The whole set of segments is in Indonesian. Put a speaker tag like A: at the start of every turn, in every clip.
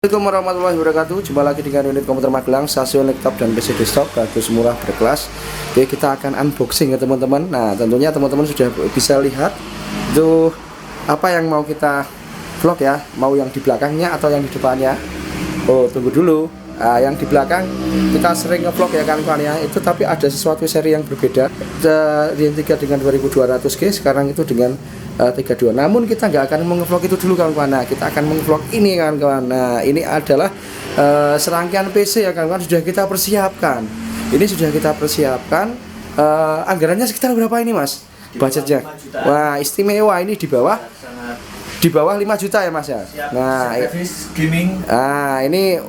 A: Assalamualaikum warahmatullahi wabarakatuh. Jumpa lagi dengan unit komputer Magelang, stasiun laptop dan PC desktop, bagus, murah, berkelas. Oke, kita akan unboxing ya teman-teman. Nah, tentunya teman-teman sudah bisa lihat itu apa yang mau kita vlog ya, mau yang di belakangnya atau yang di depannya. Oh, tunggu dulu. Nah, yang di belakang kita sering ngevlog ya kawan-kawan ya. Itu tapi ada sesuatu seri yang berbeda. Yang 3 dengan 2200G, sekarang itu dengan 32. Namun kita nggak akan mengevlog itu dulu kawan-kawan. Nah, kita akan mengevlog ini kawan-kawan. Nah, ini adalah serangkaian PC ya kawan-kawan, sudah kita persiapkan. Ini sudah kita persiapkan. Anggarannya sekitar berapa ini Mas? Budgetnya? Wah, istimewa, ini di bawah 5 juta ya Mas ya. Nah,
B: gaming.
A: Ini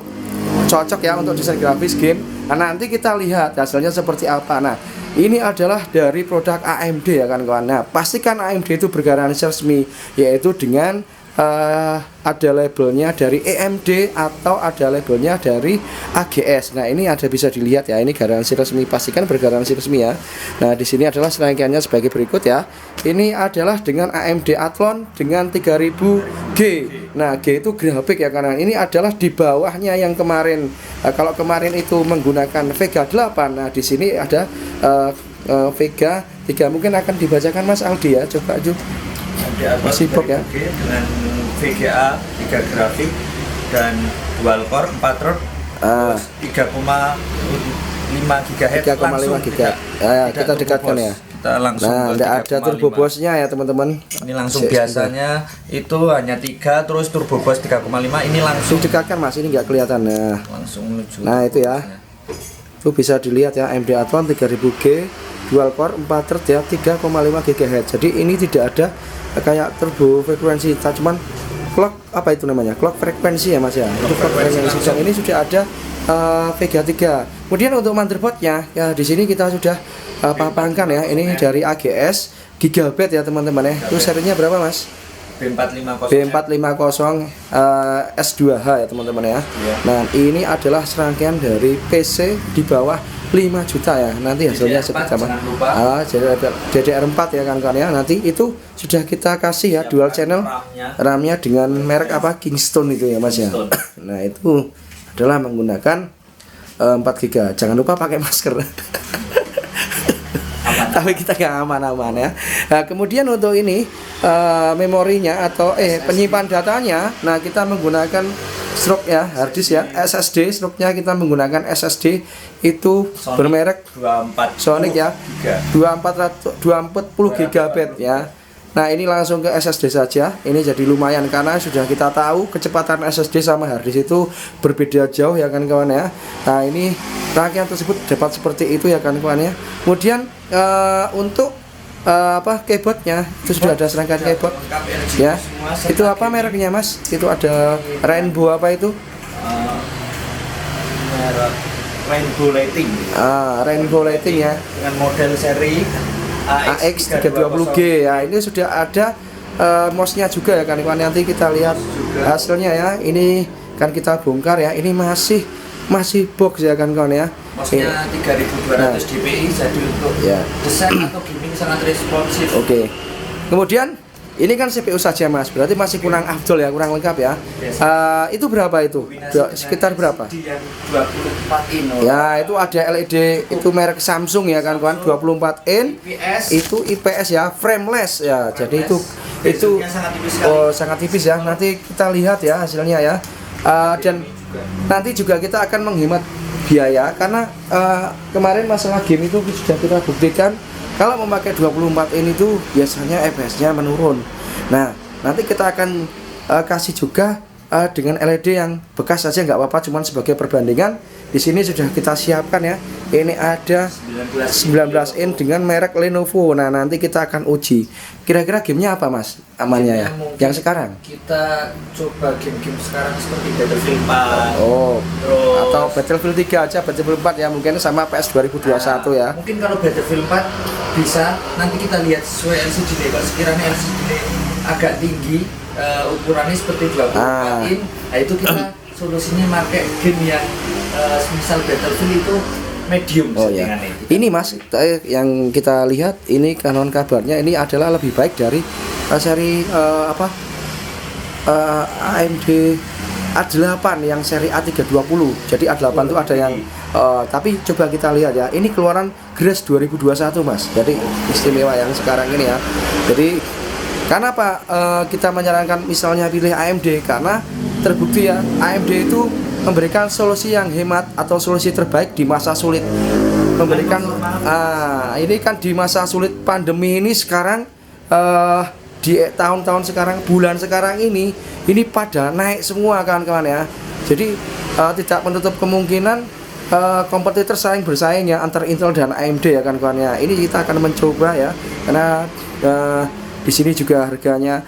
A: cocok ya untuk desain grafis game. Nah, nanti kita lihat hasilnya seperti apa. Nah, ini adalah dari produk AMD ya kawan-kawan. Nah, pastikan AMD itu bergaransi resmi, yaitu dengan ada labelnya dari AMD atau ada labelnya dari AGS. Nah, ini ada bisa dilihat ya, ini garansi resmi, pastikan bergaransi resmi ya. Nah, di sini adalah serangkaiannya sebagai berikut ya. Ini adalah dengan AMD Athlon dengan 3000G. Nah, G itu grafik ya kawan. Ini adalah di bawahnya yang kemarin. Kalau kemarin itu menggunakan Vega 8. Nah, di sini ada Vega 3. Mungkin akan dibacakan Mas Aldi ya. Coba Ju. Masih box ya.
B: Dengan VGA 3 grafik dan dual core 4 thread 3,5 GHz
A: 3,5 GHz. Kita dekatkan ya.
B: Kita langsung
A: tidak ada turbo bosnya ya teman-teman.
B: Ini langsung biasanya itu hanya 3, terus turbo bos 3,5. Ini langsung
A: dekatkan Mas, ini nggak kelihatan. Nah,
B: langsung menuju.
A: Nah, itu ya. Itu bisa dilihat ya, AMD Athlon 3000G dual core 4 thread ya, 3,5 GHz. Jadi ini tidak ada kayak turbo frekuensi, cuman clock apa itu namanya? Clock frekuensi ya Mas ya. Itu clock frekuensi. Dan ini sudah ada Vega 3. Kemudian untuk motherboardnya ya, di sini kita sudah papangkan ya. Ini dari AGS Gigabit ya teman-teman ya. Itu serinya berapa Mas? B450 S2H ya teman-teman ya. Nah, ini adalah serangkaian dari PC di bawah 5 juta ya. Nanti hasilnya seperti apa? DDR4 ya kawan-kawan ya. Nanti itu sudah kita kasih ya dual channel RAM-nya dengan merek apa? Kingston itu ya Mas ya. Nah, itu adalah menggunakan 4 GB. Jangan lupa pakai masker. Tapi kita nggak aman-aman ya. Nah, kemudian untuk ini memorinya atau penyimpan datanya, nah kita menggunakan stroke ya, hard disk ya, SSD. Stroke-nya kita menggunakan SSD itu bermerek Sonic ya, 240 GB ya. Nah, ini langsung ke SSD saja. Ini jadi lumayan karena sudah kita tahu kecepatan SSD sama hard disk itu berbeda jauh ya kan kawan ya. Nah, ini rangkaian tersebut dapat seperti itu ya kan kawan ya. Kemudian untuk keyboardnya itu sudah ada serangkaian keyboard ya. Itu apa mereknya Mas? Itu ada Rainbow apa itu?
B: Rainbow Lighting.
A: Rainbow Lighting ya.
B: Dengan model seri
A: AX320G ya. Ini sudah ada mouse-nya juga ya kan kawan. Nanti kita lihat hasilnya ya. Ini kan kita bongkar ya. Ini masih box ya kan kawan ya.
B: Mouse-nya 3200 dpi, jadi untuk desain atau gaming sangat responsif.
A: Oke. Kemudian ini kan CPU saja Mas, berarti masih kurang afdol ya, kurang lengkap ya. Itu berapa itu? Sekitar berapa?
B: 24 in.
A: Ya, itu ada LED, itu merek Samsung ya kan kawan, 24 in. Itu IPS ya, frameless ya. Jadi itu sangat tipis ya. Nanti kita lihat ya hasilnya ya. Dan nanti juga kita akan menghemat biaya karena kemarin masalah game itu sudah kita buktikan kalau memakai 24 in itu biasanya FPS-nya menurun. Nah, nanti kita akan kasih juga dengan LED yang bekas saja nggak apa-apa, cuman sebagai perbandingan. Di sini sudah kita siapkan ya. Ini ada 19 in dengan merek Lenovo. Nah, nanti kita akan uji. Kira-kira gamenya apa Mas? Amannya ya? Yang sekarang?
B: Kita coba game-game sekarang seperti Battlefield 4.
A: Atau Battlefield 3 aja, Battlefield 4 ya, mungkin sama PS 2021 ya.
B: Mungkin kalau Battlefield 4 bisa, nanti kita lihat sesuai LCD. Kalau sekiranya LCD agak tinggi, ukurannya seperti 24 in, nah itu kita solusinya pakai game yang misal Battlefield itu medium.
A: Ya. Ini Mas, yang kita lihat ini kanon kabarnya ini adalah lebih baik dari seri AMD A8 yang seri A320. Jadi A8 itu ada yang tapi coba kita lihat ya. Ini keluaran Grace 2021 Mas. Jadi istimewa yang sekarang ini ya. Jadi karena apa kita menyarankan misalnya pilih AMD, karena terbukti ya AMD itu memberikan solusi yang hemat atau solusi terbaik di masa sulit. Memberikan ini kan di masa sulit pandemi ini sekarang, di tahun-tahun sekarang, bulan sekarang ini pada naik semua kawan-kawan ya. Jadi tidak menutup kemungkinan kompetitor saling bersaing ya antara Intel dan AMD ya kawan-kawan ya. Ini kita akan mencoba ya, karena di sini juga harganya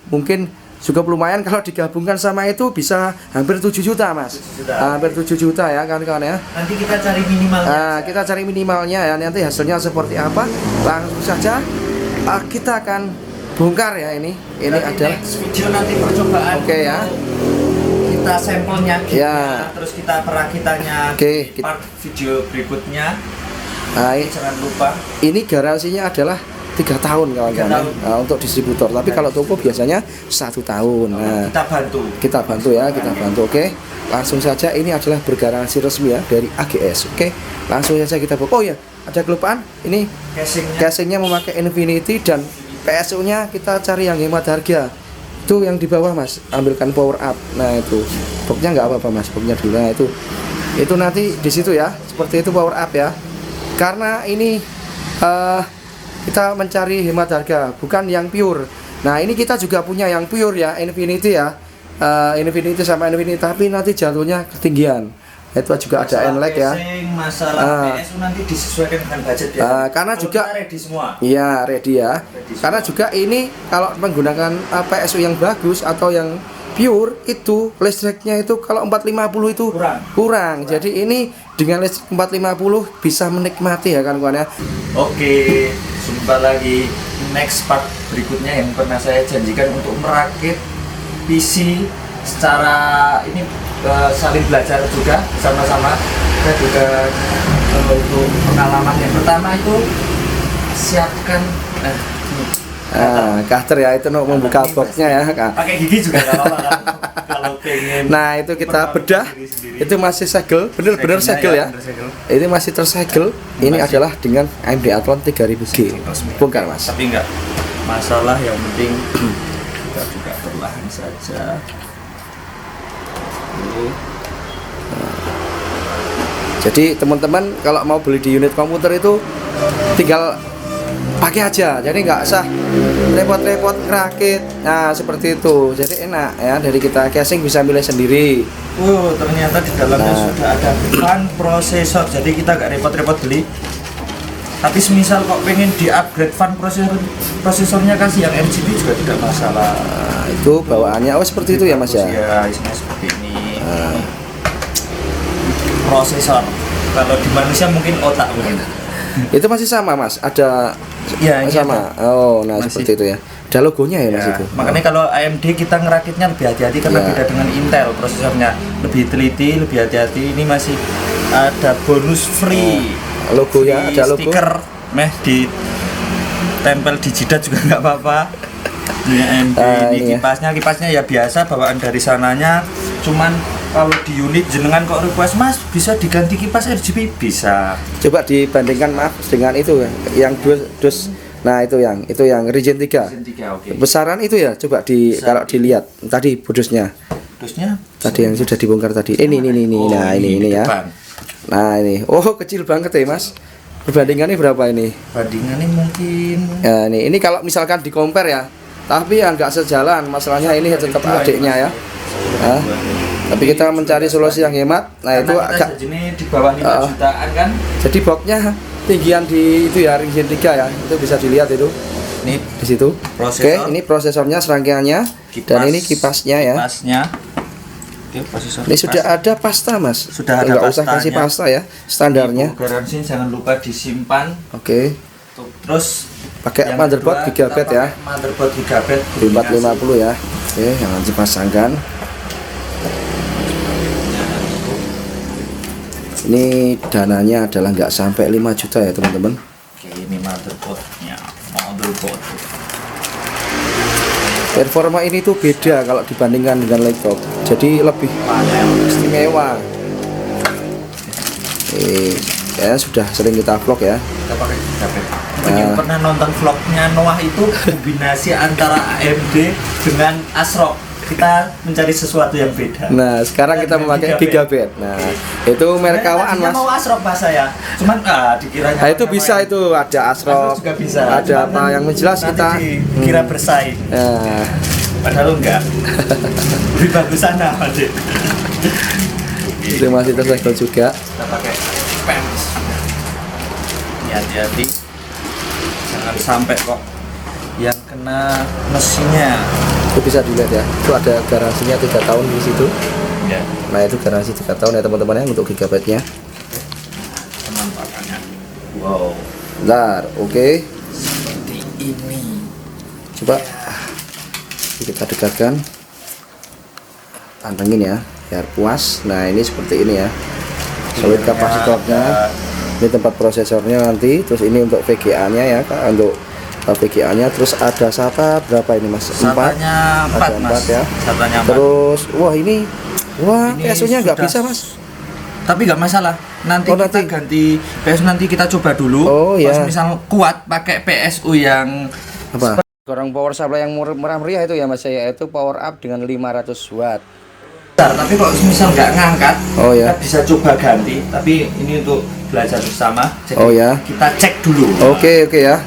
A: mungkin juga lumayan, kalau digabungkan sama itu bisa hampir 7 juta Mas.
B: 7 juta.
A: Hampir 7 juta ya kawan-kawan ya.
B: Nanti kita cari minimalnya.
A: Kita cari minimalnya ya, nanti hasilnya seperti apa. Langsung saja kita akan bongkar ya ini. Ini
B: Nanti
A: adalah
B: next video nanti percobaan.
A: Oke ya.
B: Kita sampelnya gimana,
A: Ya.
B: terus kita perakitannya
A: Oke,
B: di part video berikutnya.
A: Nah,
B: Jangan lupa.
A: ini garansinya adalah 3 tahun kawan-kawan
B: 3 tahun.
A: ya, untuk distributor. Tapi kalau toko biasanya 1 tahun. Nah,
B: Kita bantu.
A: kita bantu. Oke, langsung saja, ini adalah bergaransi resmi ya dari AGS. Oke, langsung saja kita buka. Oh ya, ada kelupaan. Ini casingnya memakai Infinity dan PSU nya kita cari yang hemat harga. Itu yang di bawah Mas, ambilkan power up. Nah itu boxnya nggak apa-apa Mas, boxnya dulu. Nah itu nanti di situ ya, seperti itu power up ya. Karena ini kita mencari hemat harga, bukan yang pure. Nah ini kita juga punya yang pure ya, Infinity ya, Infinity sama Infinity, tapi nanti jatuhnya ketinggian. Itu juga ada NLED ya.
B: Masalah PSU nanti disesuaikan dengan budget ya.
A: Karena
B: kalau
A: juga
B: ready semua.
A: Iya ready ya.
B: Ready
A: Karena juga ini kalau menggunakan PSU yang bagus atau yang pure itu listriknya itu kalau 450 itu kurang. Jadi ini dengan listrik 450 bisa menikmati ya kan kawan ya.
B: Oke, jumpa lagi next part berikutnya yang pernah saya janjikan untuk merakit PC secara ini saling belajar juga bersama-sama. Saya juga untuk pengalaman yang pertama itu siapkan
A: Cutter ya, itu membuka boxnya ya Kak.
B: pakai gigi juga nggak apa-apa kan? Kalau pengen.
A: Nah itu kita bedah, itu masih segel, bener-bener segel ya. Ini masih tersegel. Ini
B: Masih.
A: adalah dengan AMD Athlon 3000G. Bongkar Mas.
B: Tapi enggak masalah, yang penting kita juga perlahan saja.
A: Jadi teman-teman kalau mau beli di unit komputer itu tinggal pakai aja, jadi nggak usah repot-repot ngerakit. Nah seperti itu, jadi enak ya, dari kita casing bisa milih sendiri.
B: Ternyata di dalamnya sudah ada fan prosesor, jadi kita nggak repot-repot beli. Tapi semisal kok pengen di-upgrade fan prosesornya, kasih yang RGB juga tidak masalah.
A: Nah, itu bawaannya seperti itu ya Mas ya.
B: Ya, isinya seperti ini. Prosesor. Kalau di manusia mungkin otak mungkin.
A: Itu masih sama Mas, ada
B: Ya, ini
A: sama.
B: ada.
A: Oh, nah
B: Masih.
A: seperti itu ya. Ada logonya ya Mas
B: Ya,
A: itu.
B: makanya kalau AMD kita ngerakitnya lebih hati-hati karena
A: Ya.
B: beda dengan Intel, prosesornya lebih teliti, lebih hati-hati. Ini masih ada bonus free.
A: Logo ya,
B: Free
A: ada logo.
B: stiker, di tempel di jidat juga nggak apa-apa. Ini AMD, ini
A: ini ya.
B: kipasnya ya biasa bawaan dari sananya. Cuman kalau di unit jenengan kok request Mas bisa diganti kipas RGB, bisa.
A: Coba dibandingkan maaf dengan itu ya, yang dus. Nah itu yang Ryzen 3.
B: Ryzen 3, oke.
A: Besaran itu ya, coba kalau dilihat tadi bodosnya.
B: Terusnya
A: Tadi yang sudah dibongkar tadi. Ini.
B: Oh,
A: Nah, ini ya.
B: depan.
A: Nah, ini. Oh, kecil banget ya, Mas. Perbandingannya berapa ini?
B: Bandingannya mungkin
A: Ya, ini kalau misalkan di compare ya. Tapi ya nggak sejalan. Masalahnya ini tetap adiknya ya. Nah, tapi kita mencari solusi yang hemat. Nah, itu agak
B: ini di bawah 5 jutaan kan.
A: jadi boxnya tinggian di itu ya, Ryzen 3 ya. Itu bisa dilihat itu.
B: Ini
A: Di situ.
B: prosesor.
A: Oke, ini prosesornya, serangkaiannya, dan ini kipasnya ya.
B: Kipasnya. Oke, prosesor.
A: Ini
B: kipas.
A: sudah ada pasta Mas.
B: Sudah ada
A: Nggak usah
B: pastanya.
A: kasih pasta ya, standarnya.
B: Ini garansi jangan lupa disimpan.
A: Oke.
B: Terus
A: Pakai
B: yang
A: motherboard
B: kedua,
A: gigabit
B: kita
A: ya.
B: pakai motherboard gigabit
A: 450 ya. Oke, jangan dipasangkan. Ini dananya adalah nggak sampai 5 juta ya teman-teman.
B: Oke, ini motherboardnya. Motherboard.
A: Performa ini tuh beda kalau dibandingkan dengan laptop, jadi lebih istimewa. Ya sudah sering kita vlog ya.
B: Kita pakai Gigabit. Yang pernah nonton vlognya Noah itu kombinasi antara AMD dengan ASRock. Kita mencari sesuatu yang beda.
A: Nah, sekarang kita memakai Gigabit. Nah, itu merek kawan Mas.
B: Mau ASRock bahasa ya. Cuman dikiranya.
A: Nah, itu bisa itu ada ASRock.
B: juga bisa.
A: Ada apa yang jelas kita
B: kira bersaing.
A: Nah,
B: padahal enggak. Lebih bagus sana, Adik.
A: itu masih tersegel juga.
B: Kita pakai pens. Hati-hati. Jangan sampai kok yang kena mesinnya.
A: Itu bisa dilihat ya. Itu ada garansinya 3 tahun di situ.
B: Ya.
A: Nah, itu garansi 3 tahun ya teman-teman ya untuk Gigabitnya.
B: Penampakannya. Wow.
A: Bentar, oke.
B: Seperti ini.
A: Coba kita dekatkan. Pantengin ya, biar puas. Nah, ini seperti ini ya. Solid kapasitornya. Ini tempat prosesornya nanti. Terus ini untuk VGA-nya ya, Kak, untuk VGA-nya. Terus ada SATA berapa ini Mas? 4.
B: SATA-nya 4
A: Ada
B: Mas.
A: 4 ya.
B: SATA-nya 4.
A: Terus ini PSU-nya nggak
B: sudah-
A: bisa Mas.
B: Tapi nggak masalah. Nanti
A: Oh,
B: kita
A: nanti.
B: ganti PSU, nanti kita coba dulu.
A: Oh, ya.
B: Kalau misal kuat pakai PSU yang
A: Apa? Gorong power supply yang murah meriah itu ya Mas, yaitu power up dengan 500 watt.
B: besar. Tapi kalau misal nggak ngangkat,
A: Oh, ya.
B: kita bisa coba ganti. Tapi ini untuk belajar bersama. Jadi
A: Oh, ya.
B: kita cek dulu.
A: Oke ya.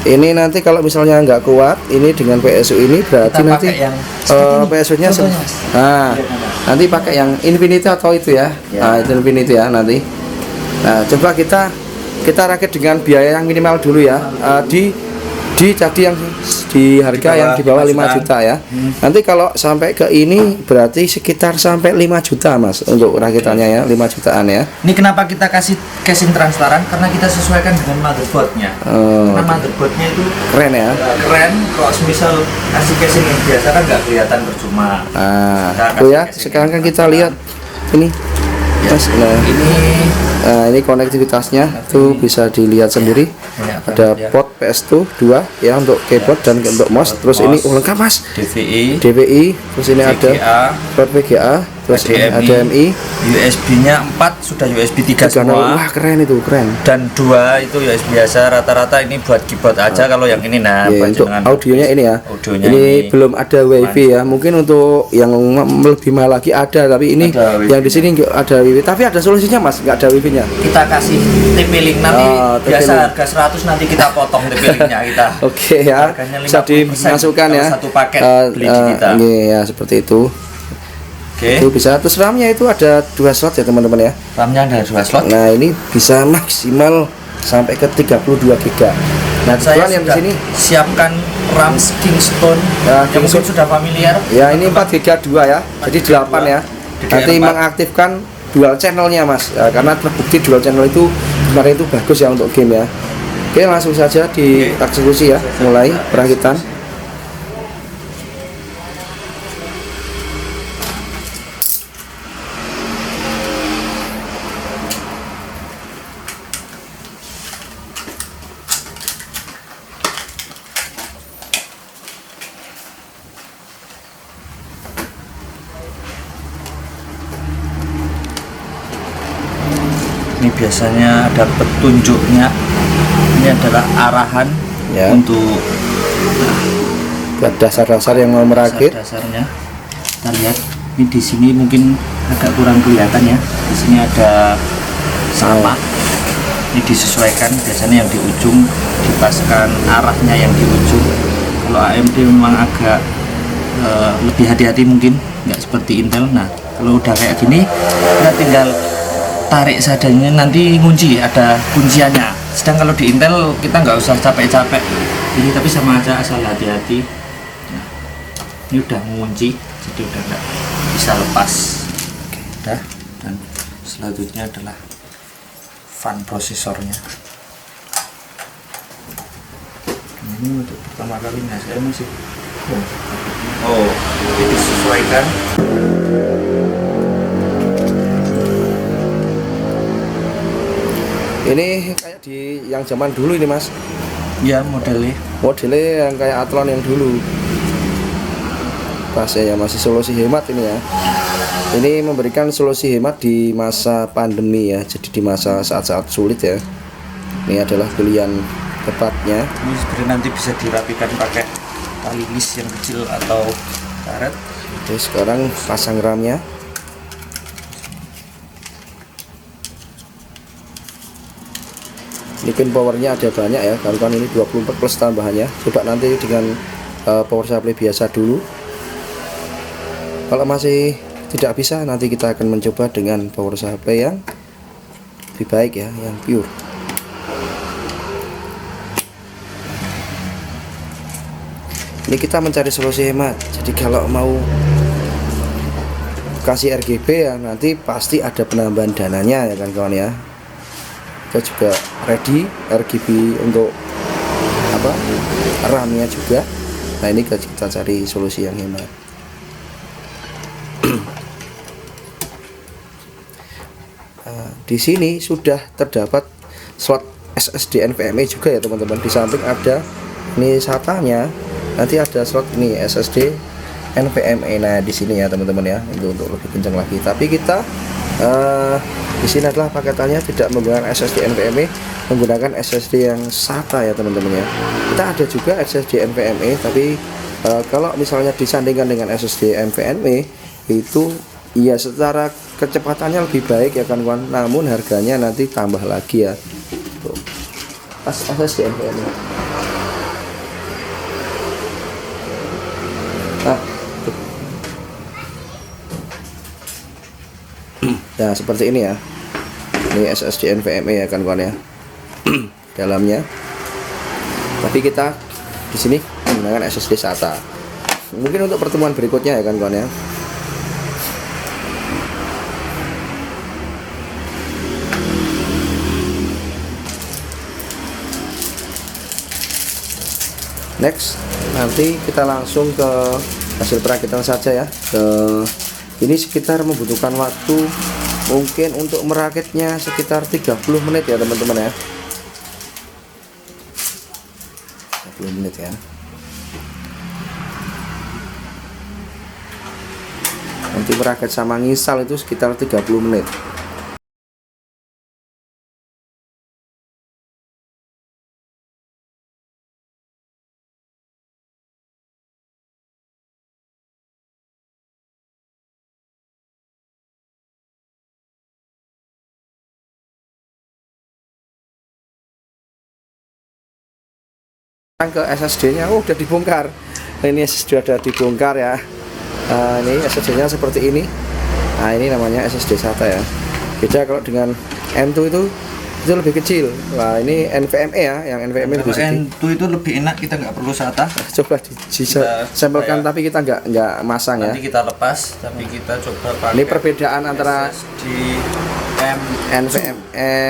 A: Ini nanti kalau misalnya nggak kuat, ini dengan PSU ini berarti
B: Kita
A: nanti
B: pakai yang seperti ini.
A: PSU-nya
B: Contohnya, Mas.
A: nah, nanti pakai yang Infinity atau itu ya.
B: Ya.
A: Nah, itu Infinity ya nanti. Nah, coba kita rakit dengan biaya yang minimal dulu ya. Di tadi yang di harga yang di bawah 5 juta ya. Nanti kalau sampai ke ini berarti sekitar sampai 5 juta Mas untuk rakitannya ya, 5 jutaan ya.
B: Ini kenapa kita kasih casing transparan? Karena kita sesuaikan dengan motherboardnya. Karena motherboardnya itu
A: Keren ya.
B: keren. Kalau misal kasih casing yang biasa kan nggak kelihatan percuma.
A: Nah,
B: Kita
A: itu ya.
B: kasih casing
A: Sekarang kan
B: yang
A: kita lihat ini.
B: Ya.
A: Mas, ini konektivitasnya tuh bisa dilihat sendiri.
B: Ya,
A: Ada
B: ya.
A: port PS2 2 ya untuk keyboard dan untuk mouse. Terus ini lengkap Mas.
B: DVI,
A: DVI, terus ini ada
B: VGA,
A: port VGA, terus ini HDMI,
B: USB-nya 4, sudah USB 3 semua.
A: wah keren itu, keren.
B: Dan 2 itu USB biasa, rata-rata ini buat keyboard aja. Kalau yang ini
A: Ya,
B: buat
A: untuk
B: jenengan
A: audionya ini ya.
B: Audionya
A: ini
B: ini.
A: belum ada WiFi ya. Mungkin untuk yang lebih mahal lagi ada, tapi ini
B: Ada WiFi-nya.
A: yang di sini nggak ada WiFi. Tapi ada solusinya Mas, nggak ada WiFi-nya.
B: kita kasih TP-Link nanti
A: TP-Link.
B: biasa harga 100, nanti kita potong TP-Linknya kita.
A: Oke ya,
B: Harganya
A: bisa
B: 50%
A: dimasukkan
B: kalau
A: ya.
B: satu paket beli di kita.
A: Ya seperti itu.
B: Oke.
A: Itu bisa. Terus RAM-nya itu ada 2 slot ya teman-teman ya.
B: RAM-nya ada 2 slot.
A: Nah ini bisa maksimal sampai ke 32 GB. Nah
B: Saya
A: kebetulan yang di
B: sudah
A: sini
B: siapkan RAM Kingston
A: Ya,
B: yang mungkin
A: Kingston.
B: sudah familiar.
A: ya ini 4 GB 2 ya. Jadi 8 ya. Nanti
B: DDR4.
A: mengaktifkan dual channelnya Mas. Ya, karena terbukti dual channel itu kemarin itu bagus ya untuk game ya. Oke langsung saja di eksekusi ya. Mulai perakitan.
B: Ini biasanya ada petunjuknya. Ini adalah arahan
A: Ya.
B: untuk
A: Buat dasar-dasar yang mau merakit.
B: dasarnya. Kita lihat ini di sini mungkin agak kurang kelihatan ya. Di sini ada sama. Ini disesuaikan, biasanya yang di ujung dipaskan arahnya yang di ujung. Kalau AMD memang agak lebih hati-hati mungkin, nggak seperti Intel. Nah kalau udah kayak gini kita tinggal tarik sadanya, nanti ngunci, ada kunciannya. Sedang kalau di Intel kita nggak usah capek-capek ini, tapi sama aja, asal hati-hati. Nah, ini udah mengunci, jadi udah nggak bisa lepas. Oke, udah. Dan selanjutnya adalah fan prosesornya. Ini untuk pertama kalinya saya masih ini disesuaikan.
A: Ini kayak di yang zaman dulu ini Mas.
B: Ya modelnya.
A: Modelnya yang kayak Athlon yang dulu. pas ya, masih solusi hemat ini ya. Ini memberikan solusi hemat di masa pandemi ya, jadi di masa saat-saat sulit ya. Ini adalah pilihan tepatnya.
B: Ini sebenarnya nanti bisa dirapikan pakai tali lis yang kecil atau karet.
A: Oke, sekarang pasang ramnya. Ini pin powernya ada banyak ya kawan-kawan, ini 24 plus tambahannya. Coba nanti dengan power supply biasa dulu. Kalau masih tidak bisa, nanti kita akan mencoba dengan power supply yang lebih baik ya, yang pure. Ini kita mencari solusi hemat. Jadi kalau mau kasih RGB ya, nanti pasti ada penambahan dananya ya kan kawan ya. Kita juga ready RGB untuk apa, RAM-nya juga. Nah ini kita cari solusi yang hemat. Nah, di sini sudah terdapat slot SSD NVMe juga ya teman-teman. Di samping ada ini SATA-nya, nanti ada slot ini SSD NVMe. Nah di sini ya teman-teman ya, untuk lebih kencang lagi. Tapi kita di sini adalah paketannya tidak menggunakan SSD NVMe, menggunakan SSD yang SATA ya teman-teman ya. Kita ada juga SSD NVMe, tapi kalau misalnya disandingkan dengan SSD NVMe itu ya secara kecepatannya lebih baik ya kan kawan, namun harganya nanti tambah lagi ya. Tuh, SSD NVMe. Nah, nah seperti ini ya, ini SSD NVMe ya kan kawan ya. Dalamnya, tapi kita di sini menggunakan SSD SATA. Mungkin untuk pertemuan berikutnya ya kan kawan ya. Next, nanti kita langsung ke hasil perakitan saja ya. Ini sekitar membutuhkan waktu mungkin untuk merakitnya sekitar 30 menit ya teman-teman ya. 30 menit ya. Nanti merakit sama nginstal itu sekitar 30 menit. Ke SSD-nya udah dibongkar. Nah, ini SSD sudah dibongkar ya. Ini SSD-nya seperti ini. Nah ini namanya SSD SATA ya. Beda kalau dengan M2 itu lebih kecil. Wah ini NVMe ya, yang NVMe lebih sedikit.
B: M2 itu lebih enak, kita nggak perlu SATA.
A: Coba sampelkan, tapi kita nggak masang ya.
B: Nanti kita lepas, tapi kita coba pakai.
A: Ini perbedaan antara
B: di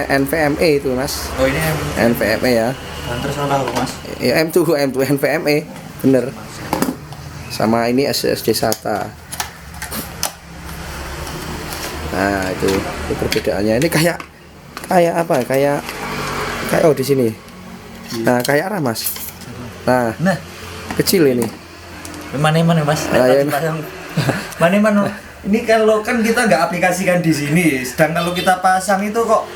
A: NVMe itu mas.
B: Oh ini
A: NVMe ya.
B: Terus salah mas.
A: Ya M2 NVMe bener. Sama ini SSD SATA. Nah itu perbedaannya. Ini kayak apa? Kayak oh di sini. Nah kayak apa mas? Nah kecil ini.
B: Mana mas? Mana? Ini kalau kan kita nggak aplikasikan di sini, sedang kalau kita pasang itu kok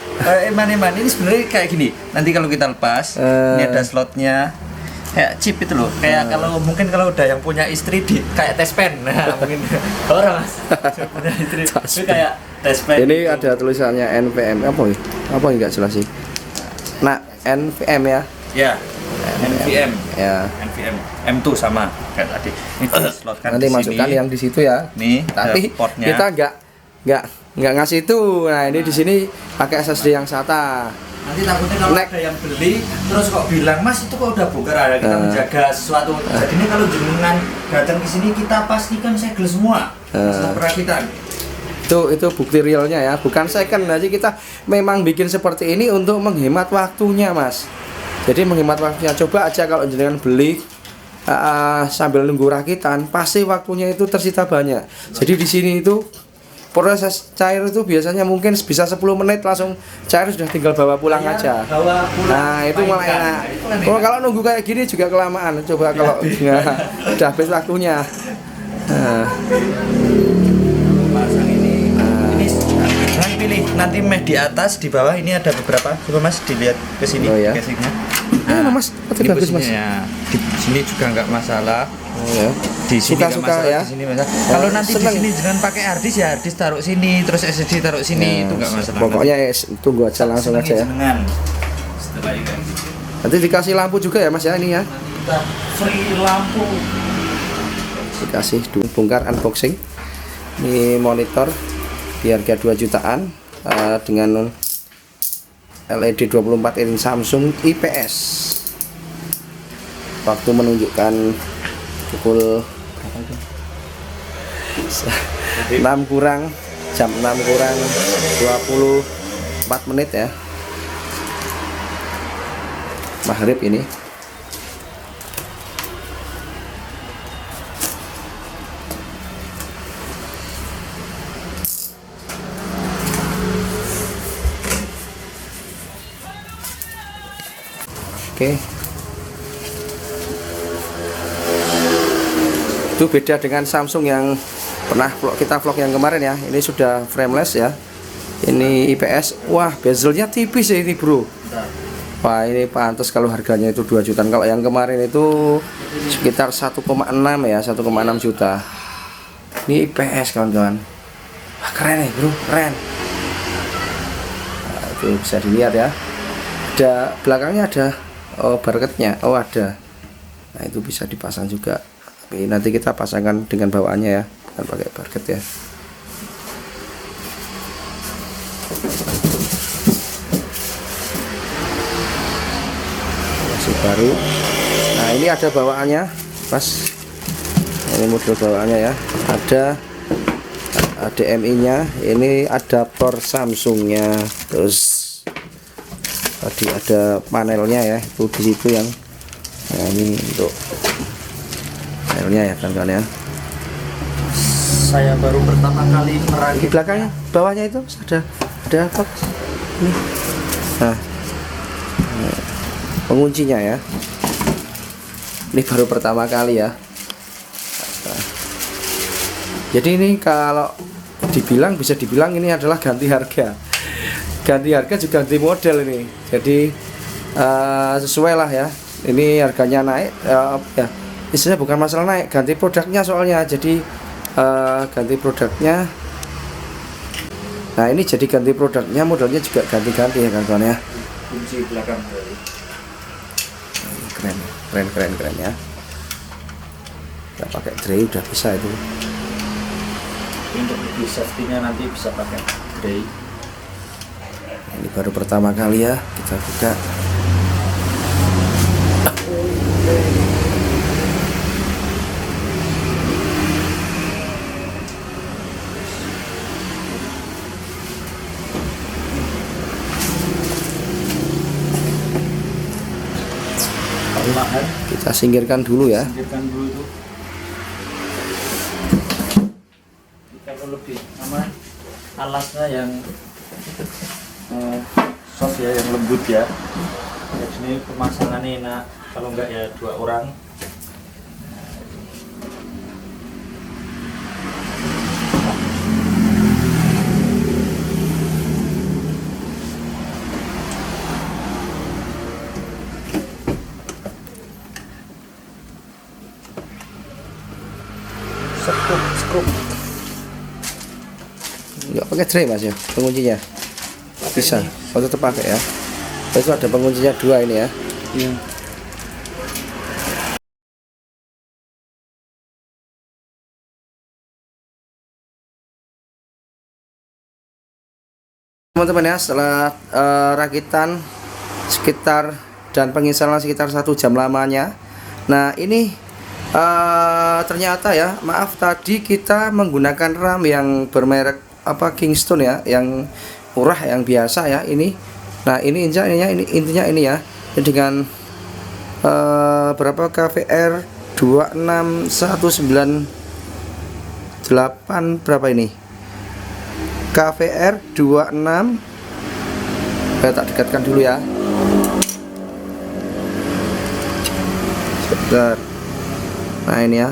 B: mana ini sebenarnya kayak gini. Nanti kalau kita lepas, ini ada slotnya, kayak chip itu loh. Kayak kalau mungkin kalau udah yang punya istri di kayak tes pen, nah mungkin orang mas punya istri itu kayak tes pen.
A: Ini gitu. Ada tulisannya NVM apa nggak jelas sih. Nah NVM ya.
B: Ya. NVM
A: ya.
B: NVM M2 sama kayak tadi. Ini slotkan
A: nanti masukkan yang di situ ya.
B: Nih,
A: tapi
B: portnya.
A: Kita nggak ngasih itu. Nah, ini di sini pakai SSD yang SATA.
B: Nanti takutnya kalau ada yang beli terus kok bilang Mas itu kok udah bongkar, ada kita menjaga sesuatu. Jadi ini kalau jenengan datang ke sini kita pastikan segel semua. Setelah perakitan.
A: Itu bukti realnya ya, bukan second. Jadi kita memang bikin seperti ini untuk menghemat waktunya mas. Jadi menghemat waktunya. Coba aja kalau jenengan beli sambil nunggu rakitan, pasti waktunya itu tersita banyak. Jadi di sini itu proses cair itu biasanya mungkin bisa 10 menit langsung cair, sudah tinggal bawa pulang aja. Nah itu malah enak. Kalau nunggu kayak gini juga kelamaan. Coba kalau udah habis waktunya. Nah,
B: Pasang ini jangan pilih nanti meh di atas di bawah ini ada beberapa. Coba Mas dilihat ke sini
A: Oh, ya.
B: casingnya.
A: Mas,
B: ini
A: bagus Mas.
B: posisinya. Di sini juga nggak masalah.
A: Oh, ya.
B: Di sini nggak
A: Suka-suka
B: masalah,
A: ya.
B: di sini masalah. Kalau nanti
A: seneng.
B: di sini jangan pakai harddisk ya, harddisk taruh sini, terus SSD taruh sini, itu nggak masalah.
A: Pokoknya tunggu aja langsung aja ya.
B: Senengan. Setelah itu gitu.
A: Nanti dikasih lampu juga ya Mas ya ini ya.
B: Nanti kita free lampu.
A: Dikasih bongkar unboxing. Ini monitor di harga 2 jutaan dengan LED 24 inch Samsung IPS. Waktu menunjukkan pukul berapa itu? 6 kurang jam 6 kurang 24 menit ya. Maghrib ini. Oke. Itu beda dengan Samsung yang pernah kita vlog yang kemarin ya. Ini sudah frameless ya. Ini IPS. Wah, bezelnya tipis ya ini, Bro. Wah, ini pantas kalau harganya itu 2 jutaan. Kalau yang kemarin itu sekitar 1,6 ya, 1,6 juta. Ini IPS kawan-kawan. Wah, keren nih, Bro. Keren. Nah, itu bisa dilihat ya. Ada belakangnya ada barcode-nya. Oh, ada. Nah, itu bisa dipasang juga. Oke, nanti kita pasangkan dengan bawaannya ya, bukan pakai barcode ya. Masih baru. Nah, ini ada bawaannya, Mas. Ini model bawaannya ya. Ada HDMI-nya. Ini adaptor Samsungnya. Terus tadi ada panelnya ya, itu di situ yang. Nah, ini untuk panelnya ya kan ya.
B: Saya baru pertama kali
A: Di
B: merakit.
A: belakangnya, bawahnya itu ada apa? Ini. Nah, penguncinya ya. Ini baru pertama kali ya. Nah, jadi ini kalau dibilang, bisa dibilang ini adalah ganti harga. Ganti harga juga ganti model ini. Jadi sesuai lah ya. Ini harganya naik ya. Istilahnya bukan masalah naik, ganti produknya soalnya. Jadi ganti produknya. Nah, ini jadi ganti produknya, modelnya juga ganti-ganti ya kawan-kawan ya.
B: Kunci belakang dari.
A: Keren ya. Kita pakai tray udah bisa itu.
B: Untuk lebih safety-nya nanti bisa pakai tray.
A: Ini baru pertama kali ya kita buka.
B: Perlahan
A: Kita singkirkan dulu ya.
B: singkirkan dulu itu. Kalau lebih aman, alasnya yang soft ya, yang lembut ya. Jadi ini pemasangannya enak. Kalau enggak ya 2 orang. Skrup.
A: Enggak pakai tray Mas ya penguncinya. Bisa. Oh, tetap pakai ya. Itu ada penguncinya 2 ini ya.
B: Iya.
A: Teman-teman ya, setelah rakitan sekitar dan penginstalan sekitar 1 jam lamanya. Nah, ini ternyata ya, maaf tadi kita menggunakan RAM yang bermerek Kingston ya, yang murah, yang biasa ya ini. Nah, ini intinya ini ya, dengan berapa KVR 26198 berapa ini? KVR 26. Saya tak dekatkan dulu ya. Sebentar. Nah, ini ya.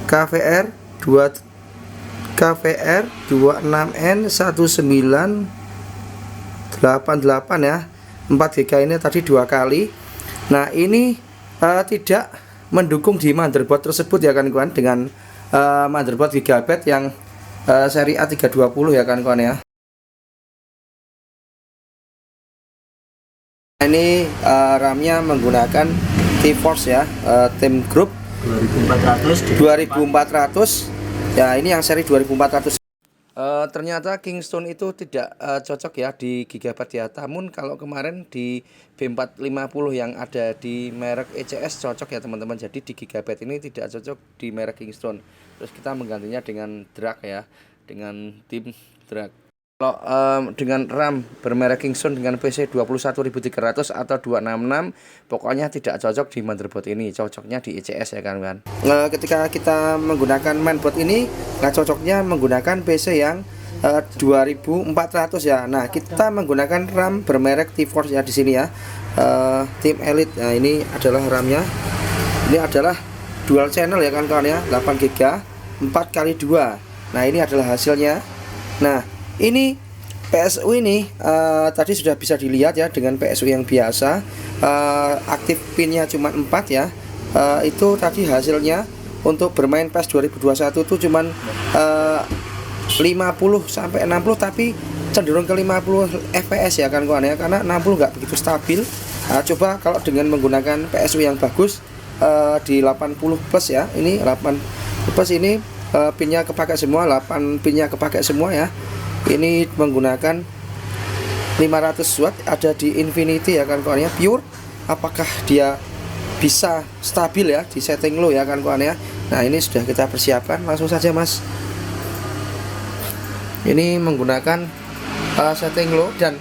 A: KVR 2 KVR 26N1988 ya. 4 GB ini tadi 2 kali. Nah ini tidak mendukung di motherboard tersebut ya kawan-kawan, dengan motherboard Gigabyte yang seri A320 ya kawan-kawan ya. Ini RAM-nya menggunakan T-Force ya, Team Group 2400 ya, ini yang seri 2400. Ternyata Kingston itu tidak cocok ya di Gigabyte ya. Namun kalau kemarin di B450 yang ada di merek ECS cocok ya teman-teman. Jadi di Gigabyte ini tidak cocok di merek Kingston. Terus kita menggantinya dengan drag ya, dengan tim drag. Kalau dengan RAM bermerek Kingston dengan PC 21300 atau 266, pokoknya tidak cocok di motherboard ini, cocoknya di ECS ya kan. Ketika kita menggunakan mainboard ini, nah cocoknya menggunakan PC yang 2400 ya. Nah kita menggunakan RAM bermerek T-Force ya di sini ya, Team Elite. Nah ini adalah RAM-nya, ini adalah dual channel ya kan kawan ya, 8 GB 4x2. Nah ini adalah hasilnya. Nah ini PSU ini tadi sudah bisa dilihat ya, dengan PSU yang biasa aktif pinnya cuma 4 ya. Itu tadi hasilnya untuk bermain PES 2021 itu cuma 50 sampai 60, tapi cenderung ke 50 FPS ya kan kawan ya, karena 60 nggak begitu stabil. Coba kalau dengan menggunakan PSU yang bagus di 80 plus ya, ini 80 plus ini pinnya kepakai semua, 8 pinnya kepakai semua ya. Ini menggunakan 500 watt, ada di Infinity ya kan kawan ya, pure. Apakah dia bisa stabil ya di setting low ya kan kawan ya. Nah ini sudah kita persiapkan, langsung saja mas. Ini menggunakan setting low, dan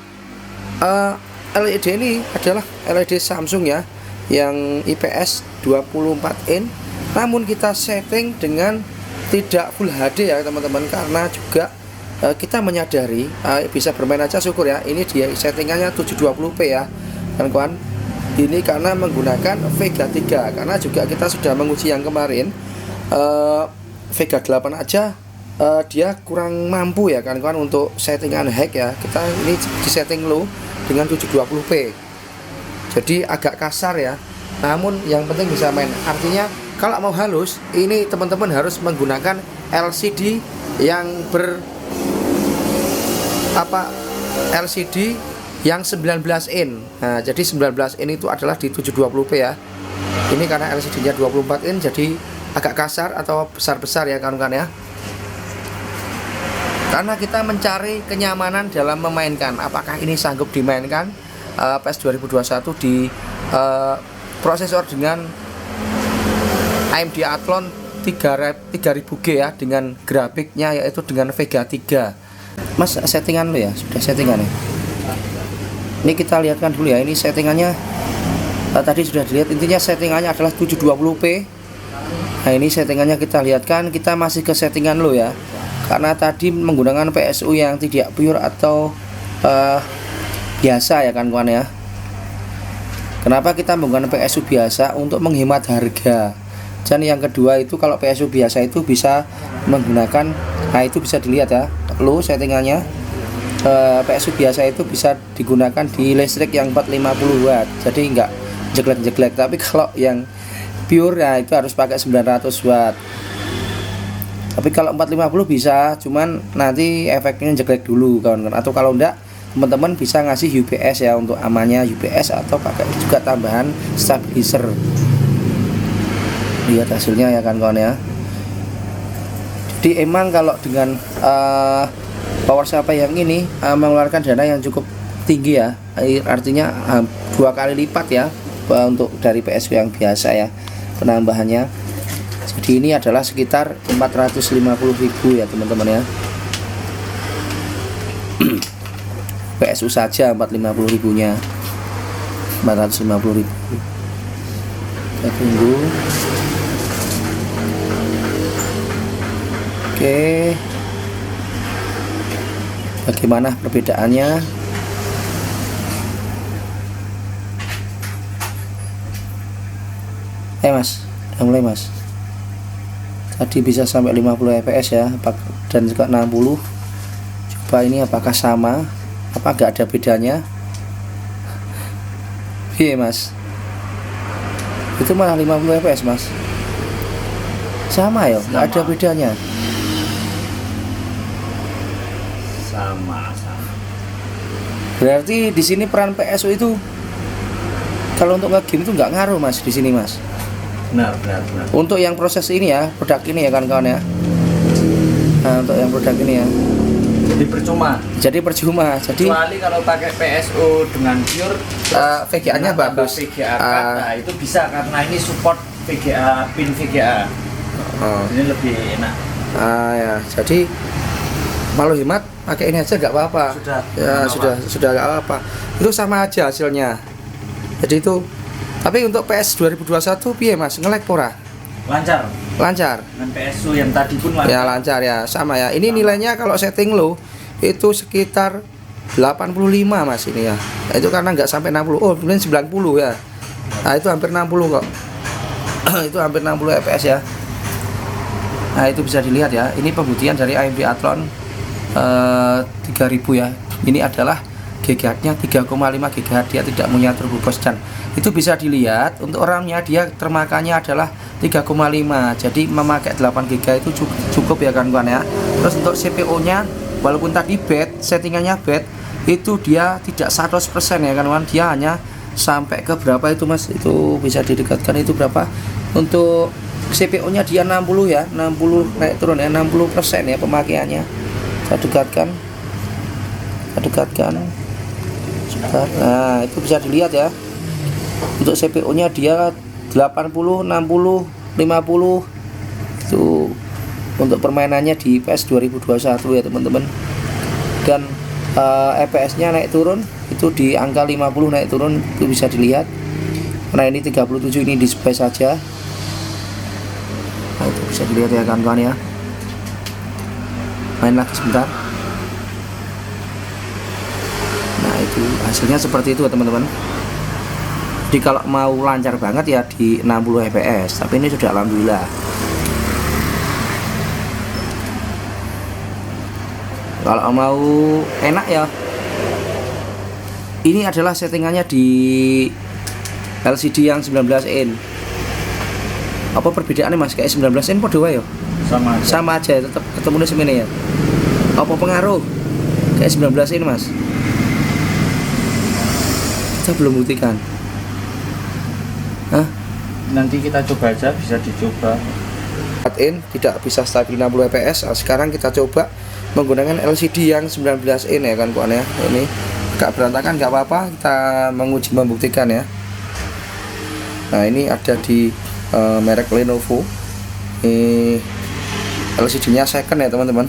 A: LED ini adalah LED Samsung ya, yang IPS 24 in. Namun kita setting dengan tidak Full HD ya teman-teman, karena juga kita menyadari bisa bermain aja syukur ya. Ini dia settingannya 720p ya kawan-kawan. Ini karena menggunakan Vega 3, karena juga kita sudah menguji yang kemarin Vega 8 aja dia kurang mampu ya kawan-kawan untuk settingan hack ya. Kita ini di setting low dengan 720p, jadi agak kasar ya, namun yang penting bisa main. Artinya kalau mau halus ini teman-teman harus menggunakan LCD yang LCD yang 19 in. Nah, jadi 19 in itu adalah di 720p ya. Ini karena LCD-nya 24 in, jadi agak kasar atau besar-besar ya kawan-kawan ya. Karena kita mencari kenyamanan dalam memainkan. Apakah ini sanggup dimainkan PES 2021 di prosesor dengan AMD Athlon 3000G ya, dengan grafiknya yaitu dengan Vega 3. Mas settingan lo ya, sudah settingan ya. Ini kita lihatkan dulu ya, ini settingannya tadi sudah dilihat, intinya settingannya adalah 720p. Nah ini settingannya kita lihatkan, kita masih ke settingan lo ya, karena tadi menggunakan PSU yang tidak pure atau biasa ya kan kawan ya. Kenapa kita menggunakan PSU biasa? Untuk menghemat harga. Dan yang kedua itu kalau PSU biasa itu bisa menggunakan, nah itu bisa dilihat ya, low settingannya. PSU biasa itu bisa digunakan di listrik yang 450 watt, jadi enggak jeglek-jeglek. Tapi kalau yang pure ya itu harus pakai 900 watt. Tapi kalau 450 bisa, cuman nanti efeknya jeglek dulu kawan-kawan. Atau kalau enggak, teman-teman bisa ngasih UPS ya, untuk amannya UPS, atau pakai juga tambahan stabilizer. Lihat hasilnya ya kan kawan ya. Jadi emang kalau dengan power supply yang ini mengeluarkan dana yang cukup tinggi ya, artinya 2 kali lipat ya untuk dari PSU yang biasa ya penambahannya. Jadi ini adalah sekitar 450.000 ya teman-teman ya. PSU saja 450.000 nya, 450.000. Kita tunggu. Oke, bagaimana perbedaannya? Mas, udah mulai mas. tadi bisa sampai 50 fps ya, dan juga 60. Coba ini apakah sama, apa nggak ada bedanya? Iya mas, itu malah 50 fps mas, sama ya, nggak ada bedanya.
B: Sama.
A: Berarti di sini peran PSU itu kalau untuk nge-game itu nggak ngaruh mas di sini mas.
B: Benar.
A: Untuk yang proses ini ya, produk ini ya kawan-kawan ya. Nah, untuk yang produk ini ya.
B: Jadi percuma.
A: Jadi
B: Kecuali kalau pakai PSU dengan pure
A: VGA-nya bagus.
B: VGA nah itu bisa karena ini support VGA, pin VGA. Ini lebih enak.
A: Ya, jadi malu hemat pakai ini aja nggak apa-apa. Sudah nggak apa-apa. Itu sama aja hasilnya. Jadi itu. Tapi untuk PS 2021 piye mas, nge-lag pora? Lancar.
B: Dan PSU yang tadi pun lancar.
A: Ya lancar ya, sama ya. Ini nilainya kalau setting low itu sekitar 85 mas ini ya. Itu karena nggak sampai 60. Oh kemudian 90 ya. Nah itu hampir 60 kok. Itu hampir 60 fps ya. Nah itu bisa dilihat ya. Ini pembuktian dari AMD Athlon 3000 ya. Ini adalah GHz-nya 3,5 GHz, dia tidak punya turbo boost, dan itu bisa dilihat untuk RAM-nya dia termakannya adalah 3,5. Jadi memakai 8 GB itu cukup ya kawan-kawan ya. Terus untuk CPU-nya walaupun tadi bed, settingannya bed, itu dia tidak 100% ya kawan-kawan, dia hanya sampai ke berapa itu mas, itu bisa didekatkan itu berapa. Untuk CPU-nya dia 60 ya, 60 naik turun ya, 60% ya pemakaiannya. Saya dekatkan. Nah itu bisa dilihat ya. Untuk CPU-nya dia 80, 60, 50. Itu untuk permainannya di PS 2021 ya teman-teman. Dan FPS-nya naik turun itu di angka 50 naik turun, itu bisa dilihat. Nah ini 37 ini display saja. Nah itu bisa dilihat ya kawan-kawan ya. Main lagi sebentar. Nah itu hasilnya seperti itu teman-teman. Jadi kalau mau lancar banget ya di 60 fps, tapi ini sudah alhamdulillah. Kalau mau enak ya, ini adalah settingannya di LCD yang 19 in. Apa perbedaannya mas, kayak 19 in podo wae ya? Sama aja, tetap ketemu semene ya. Apa pengaruh kayak 19 in mas? Kita belum buktikan.
B: Nanti kita coba aja, bisa dicoba.
A: In tidak bisa stabil 60 fps. Nah, sekarang kita coba menggunakan LCD yang 19 in ya kan kawan ya. Ini agak berantakan nggak apa-apa, kita menguji membuktikan ya. Nah ini ada di merek Lenovo. Ini LCD-nya second ya teman-teman.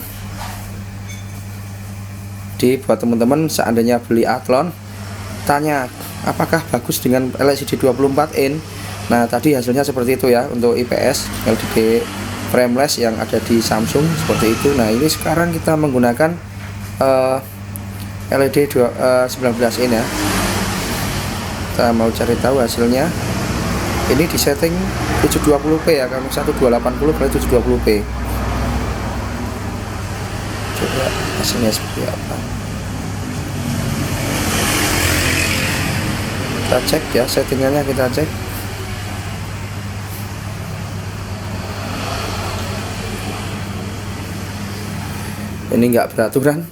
A: Jadi buat teman-teman seandainya beli Athlon, tanya apakah bagus dengan LCD 24 in. Nah tadi hasilnya seperti itu ya untuk IPS LCD frameless yang ada di Samsung seperti itu. Nah ini sekarang kita menggunakan LED 19 in ya. Kita mau cari tahu hasilnya. Ini di setting 720p ya, kan 1280 kali 720p. Coba hasilnya seperti apa. Kita cek ya settingannya, kita cek. Ini enggak beraturan.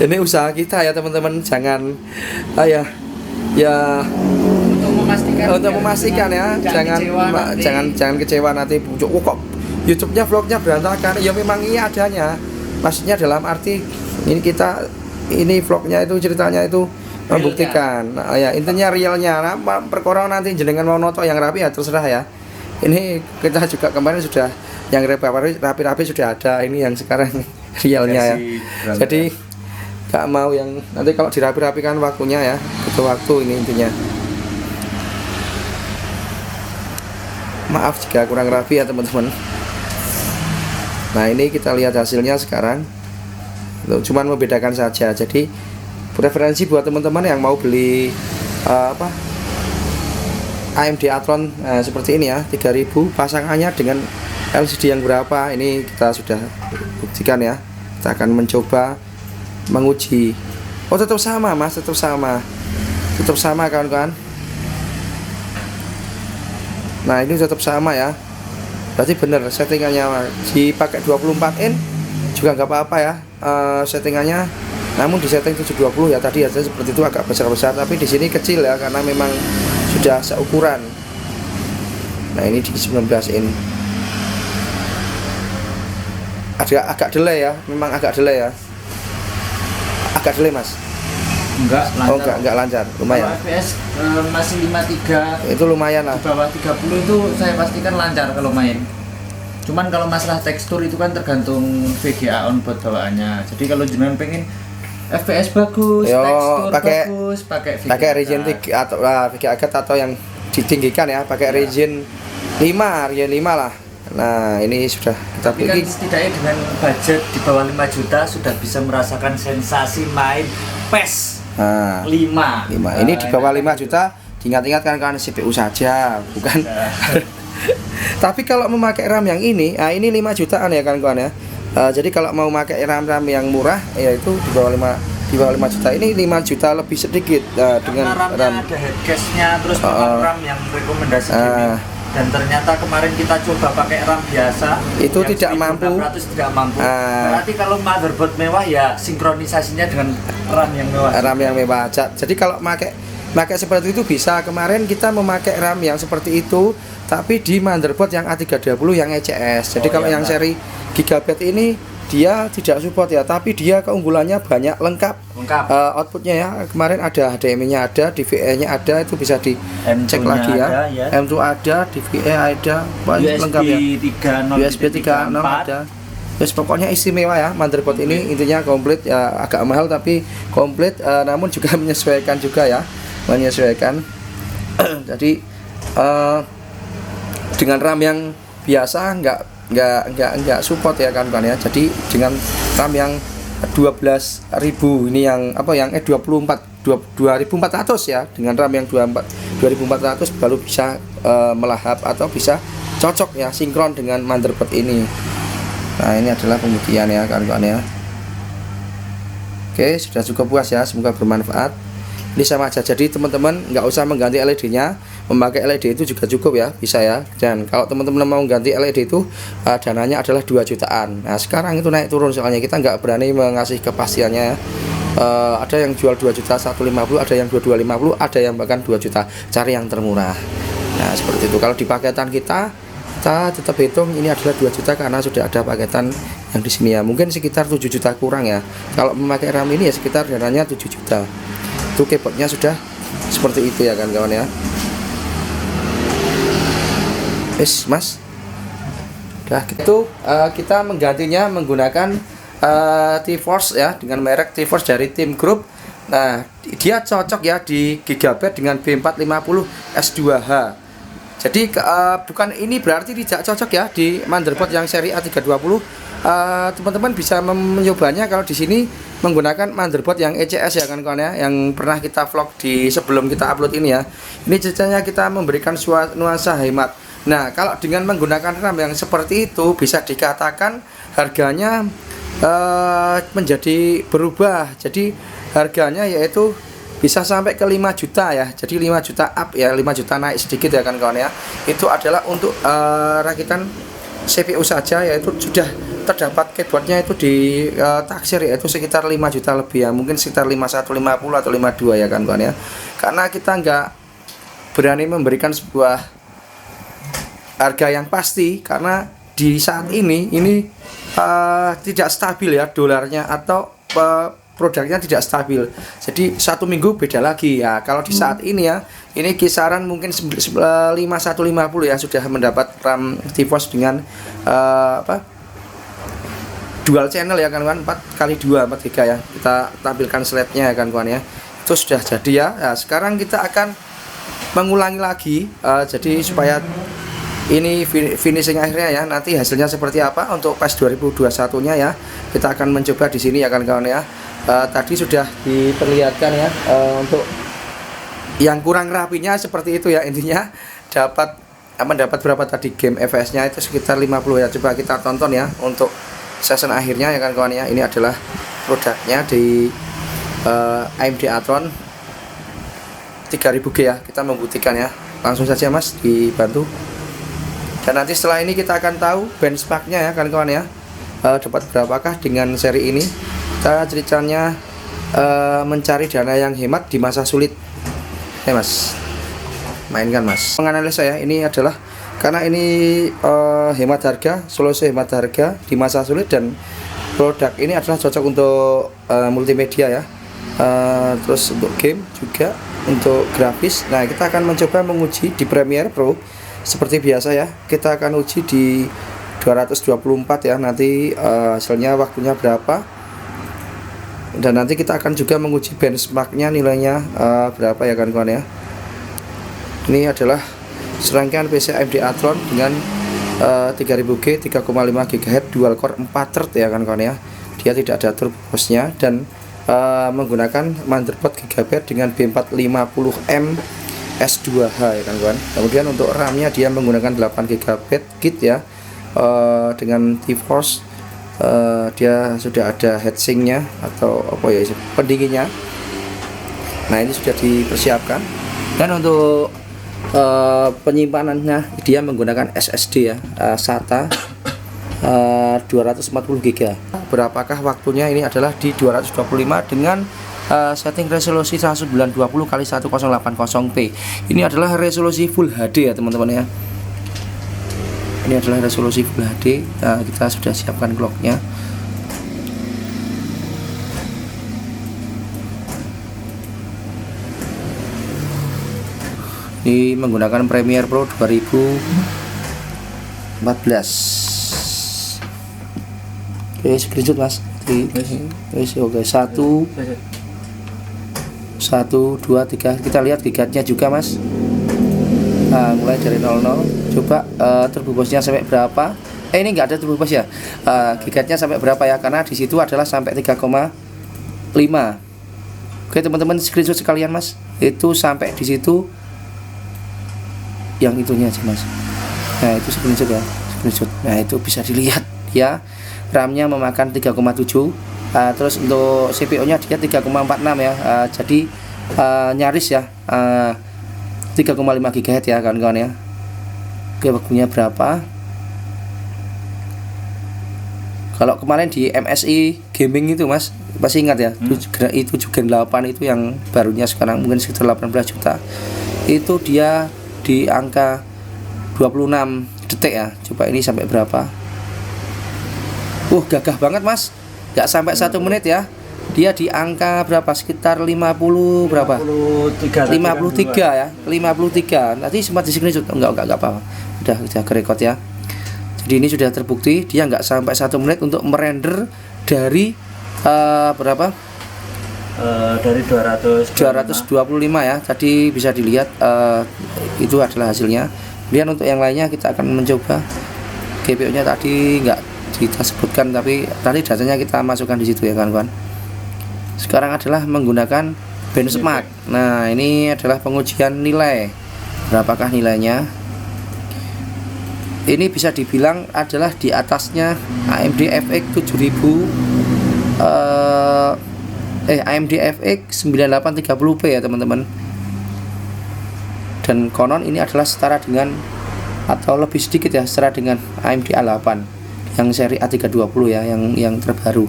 A: Ini usaha kita ya teman-teman, jangan ya untuk memastikan ya, jangan kecewa nanti. Oh, kok YouTube-nya vlognya berantakan. Ya memang ini adanya, maksudnya dalam arti ini vlognya itu ceritanya itu membuktikan. Nah, ya intinya realnya. Nah, perkara nanti jenengan mau noto yang rapi ya terserah ya. Ini kita juga kemarin sudah yang rapi-rapi sudah ada, ini yang sekarang realnya ya. Jadi gak mau yang nanti kalau dirapi-rapikan waktunya ya, butuh waktu ini intinya. Maaf jika kurang rapi ya teman-teman. Nah ini kita lihat hasilnya sekarang. Cuman membedakan saja. Jadi preferensi buat teman-teman yang mau beli AMD Athlon seperti ini ya, 3000 pasangannya dengan LCD yang berapa ini kita sudah buktikan ya. Kita akan mencoba menguji. Oh tetap sama mas, tetap sama kawan-kawan. Nah ini tetap sama ya, berarti bener settingannya dipakai 24 in juga nggak apa-apa ya settingannya. Namun di setting 720 ya tadi aja seperti itu agak besar-besar, tapi di sini kecil ya karena memang sudah seukuran. Nah ini di 19 in agak delay ya, memang agak delay ya, agak delay mas.
B: Enggak lancar.
A: Oh enggak lancar, lumayan.
B: Kalau FPS masih 53,
A: itu lumayan lah.
B: di bawah 30 itu saya pastikan lancar kalau main. Cuman kalau masalah tekstur itu kan tergantung VGA onboard bawaannya. Jadi kalau jenengan pengen FPS bagus, tekstur bagus, pakai
A: region 3 atau VGA atau yang ditinggikan ya, pakai region 5 lah. Nah ini sudah kita
B: tapi kan setidaknya dengan budget di bawah 5 juta sudah bisa merasakan sensasi main PES 5.
A: Ini di bawah 5 juta, diingat-ingat kan CPU saja, bukan. Tapi kalau memakai RAM yang ini 5 jutaan ya kawan-kawan ya. Jadi kalau mau pakai RAM yang murah yaitu di bawah 5 juta, ini 5 juta lebih sedikit dengan RAM.
B: Ada headcase-nya, terus RAM yang rekomendasi gaming. Dan ternyata kemarin kita coba pakai RAM biasa
A: itu tidak mampu.
B: Berarti kalau motherboard mewah ya sinkronisasinya dengan RAM yang mewah.
A: Jadi kalau pakai seperti itu bisa. Kemarin kita memakai RAM yang seperti itu tapi di motherboard yang A320 yang ECS. Jadi kalau yang seri Gigabyte ini dia tidak support ya, tapi dia keunggulannya banyak, lengkap. Outputnya ya, kemarin ada HDMI-nya ada, DVI-nya ada, itu bisa dicek lagi ya. M2 ada, DVI ada, banyak lengkap ya. USB 3.0 ada. Yes, pokoknya istimewa ya motherboard ini, intinya komplit ya, agak mahal tapi komplit, namun juga menyesuaikan juga ya, menyesuaikan. Jadi dengan RAM yang biasa nggak support ya kan ya. Jadi dengan RAM yang 12.000 ini yang 2400 ya, dengan RAM yang 2400 baru bisa melahap atau bisa cocok ya, sinkron dengan motherboard ini. Nah ini adalah pembuktian ya kawan-kawan ya. Oke, sudah cukup puas ya, semoga bermanfaat. Ini sama aja, jadi teman-teman nggak usah mengganti LED-nya, memakai LED itu juga cukup ya, bisa ya. Dan kalau teman-teman mau ganti LED itu dananya adalah 2 jutaan. Nah sekarang itu naik turun soalnya kita nggak berani mengasih kepastiannya. Ada yang jual 2 juta 150, ada yang 2250, ada yang bahkan 2 juta. Cari yang termurah. Nah seperti itu. Kalau di paketan kita tetap hitung ini adalah 2 juta karena sudah ada paketan yang di sini ya. Mungkin sekitar 7 juta kurang ya. Kalau memakai RAM ini ya sekitar dananya 7 juta. Itu keyboardnya sudah seperti itu ya kan kawan ya. Mas udah gitu, kita menggantinya menggunakan T-Force ya, dengan merek T-Force dari Tim Group. Nah dia cocok ya di Gigabyte dengan B450 S2H. Jadi bukan ini berarti tidak cocok ya di motherboard yang seri A320. Teman-teman bisa menyobanya kalau di sini menggunakan motherboard yang ECS ya kan kawan ya, yang pernah kita vlog di sebelum kita upload ini ya. Ini ceritanya kita memberikan nuansa hemat. Nah kalau dengan menggunakan RAM yang seperti itu bisa dikatakan harganya menjadi berubah. Jadi harganya yaitu bisa sampai ke 5 juta ya. Jadi 5 juta up ya, 5 juta naik sedikit ya kan kawan ya. Itu adalah untuk rakitan CPU saja, yaitu sudah terdapat keyboardnya itu di taksir yaitu sekitar 5 juta lebih ya, mungkin sekitar 5150 atau 52 ya kan kawan ya. Karena kita nggak berani memberikan sebuah harga yang pasti karena di saat ini tidak stabil ya dolarnya, atau produknya tidak stabil. Jadi satu minggu beda lagi ya. Kalau di saat ini ya, ini kisaran mungkin 5150 ya, sudah mendapat RAM T-Force dengan dual channel ya kan 4x2 4 ya. Kita tampilkan slide-nya ya kan kawan ya. Itu sudah jadi ya. Nah, sekarang kita akan mengulangi lagi jadi supaya ini finishing akhirnya ya, nanti hasilnya seperti apa untuk PES 2021 nya ya. Kita akan mencoba di sini ya kan kawan ya. Tadi sudah diperlihatkan ya untuk yang kurang rapinya seperti itu ya, intinya dapat berapa tadi game FPS-nya itu sekitar 50 ya. Coba kita tonton ya untuk season akhirnya ya kan kawan ya. Ini adalah produknya di AMD Athlon 3000G ya, kita membuktikan ya. Langsung saja Mas dibantu. Dan nanti setelah ini kita akan tahu benchmarknya ya kan kawan ya, dapat berapakah dengan seri ini. Kita ceritanya mencari dana yang hemat di masa sulit ya Mas, mainkan Mas. Menganalisa ya, ini adalah karena ini hemat harga, solusi hemat harga di masa sulit, dan produk ini adalah cocok untuk multimedia ya, terus untuk game juga, untuk grafis. Nah kita akan mencoba menguji di Premiere Pro seperti biasa ya. Kita akan uji di 224 ya, nanti hasilnya waktunya berapa, dan nanti kita akan juga menguji benchmarknya nilainya berapa ya kan kawan ya. Ini adalah serangkaian PC AMD Athlon dengan 3000G 3,5 GHz dual core 4 thread ya kan kawan ya. Dia tidak ada turbo boost-nya dan menggunakan motherboard Gigabyte dengan B450M S2H ya kan kawan. Kemudian untuk RAM-nya dia menggunakan 8 GB kit ya, dengan GeForce. Dia sudah ada heatsinknya atau apa ya, pendinginnya. Nah ini sudah dipersiapkan. Dan untuk penyimpanannya dia menggunakan SSD ya, SATA 240 GB. Berapakah waktunya? Ini adalah di 225 dengan setting resolusi 1920 x 1080p. Ini adalah resolusi Full HD ya teman-teman ya. Ini adalah resolusi Full HD. Nah, kita sudah siapkan clocknya. Ini menggunakan Premiere Pro 2014. Oke, screenshot Mas. Oke, 1 2 3. Kita lihat gigatnya juga Mas. Nah, mulai dari 00. Coba turbo boost-nya sampai berapa? Ini enggak ada turbo boost ya. Gigatnya sampai berapa ya? Karena di situ adalah sampai 3,5. Oke, teman-teman screenshot sekalian Mas. Itu sampai di situ. Yang itunya aja Mas. Nah, itu screenshot ya. Screenshot. Nah, itu bisa dilihat ya. RAM-nya memakan 3,7. Terus untuk CPU-nya dia 3,46 ya. Jadi nyaris ya 3,5 GHz ya kawan-kawan ya. Oke, waktunya berapa? Kalau kemarin di MSI Gaming itu Mas, pasti ingat ya, itu juga 8 itu yang barunya sekarang mungkin sekitar 18 juta. Itu dia di angka 26 detik ya. Coba ini sampai berapa? Gagah banget Mas. Gak sampai 1 menit ya. Dia di angka berapa? Sekitar 50 berapa? 53 ya. 53. Nanti sempat di screenshot. Enggak apa-apa. Udah kerekod ya. Jadi ini sudah terbukti dia nggak sampai 1 menit untuk merender dari berapa?
B: Dari 225
A: ya. Tadi bisa dilihat itu adalah hasilnya. Kemudian untuk yang lainnya kita akan mencoba. GPU-nya tadi nggak kita sebutkan, tapi tadi datanya kita masukkan di situ ya kawan-kawan. Sekarang adalah menggunakan benchmark. Nah ini adalah pengujian nilai. Berapakah nilainya? Ini bisa dibilang adalah di atasnya AMD FX 7000 AMD FX 9830p ya teman-teman. Dan konon ini adalah setara dengan atau lebih sedikit ya, setara dengan AMD A8 yang seri A320 ya, yang terbaru.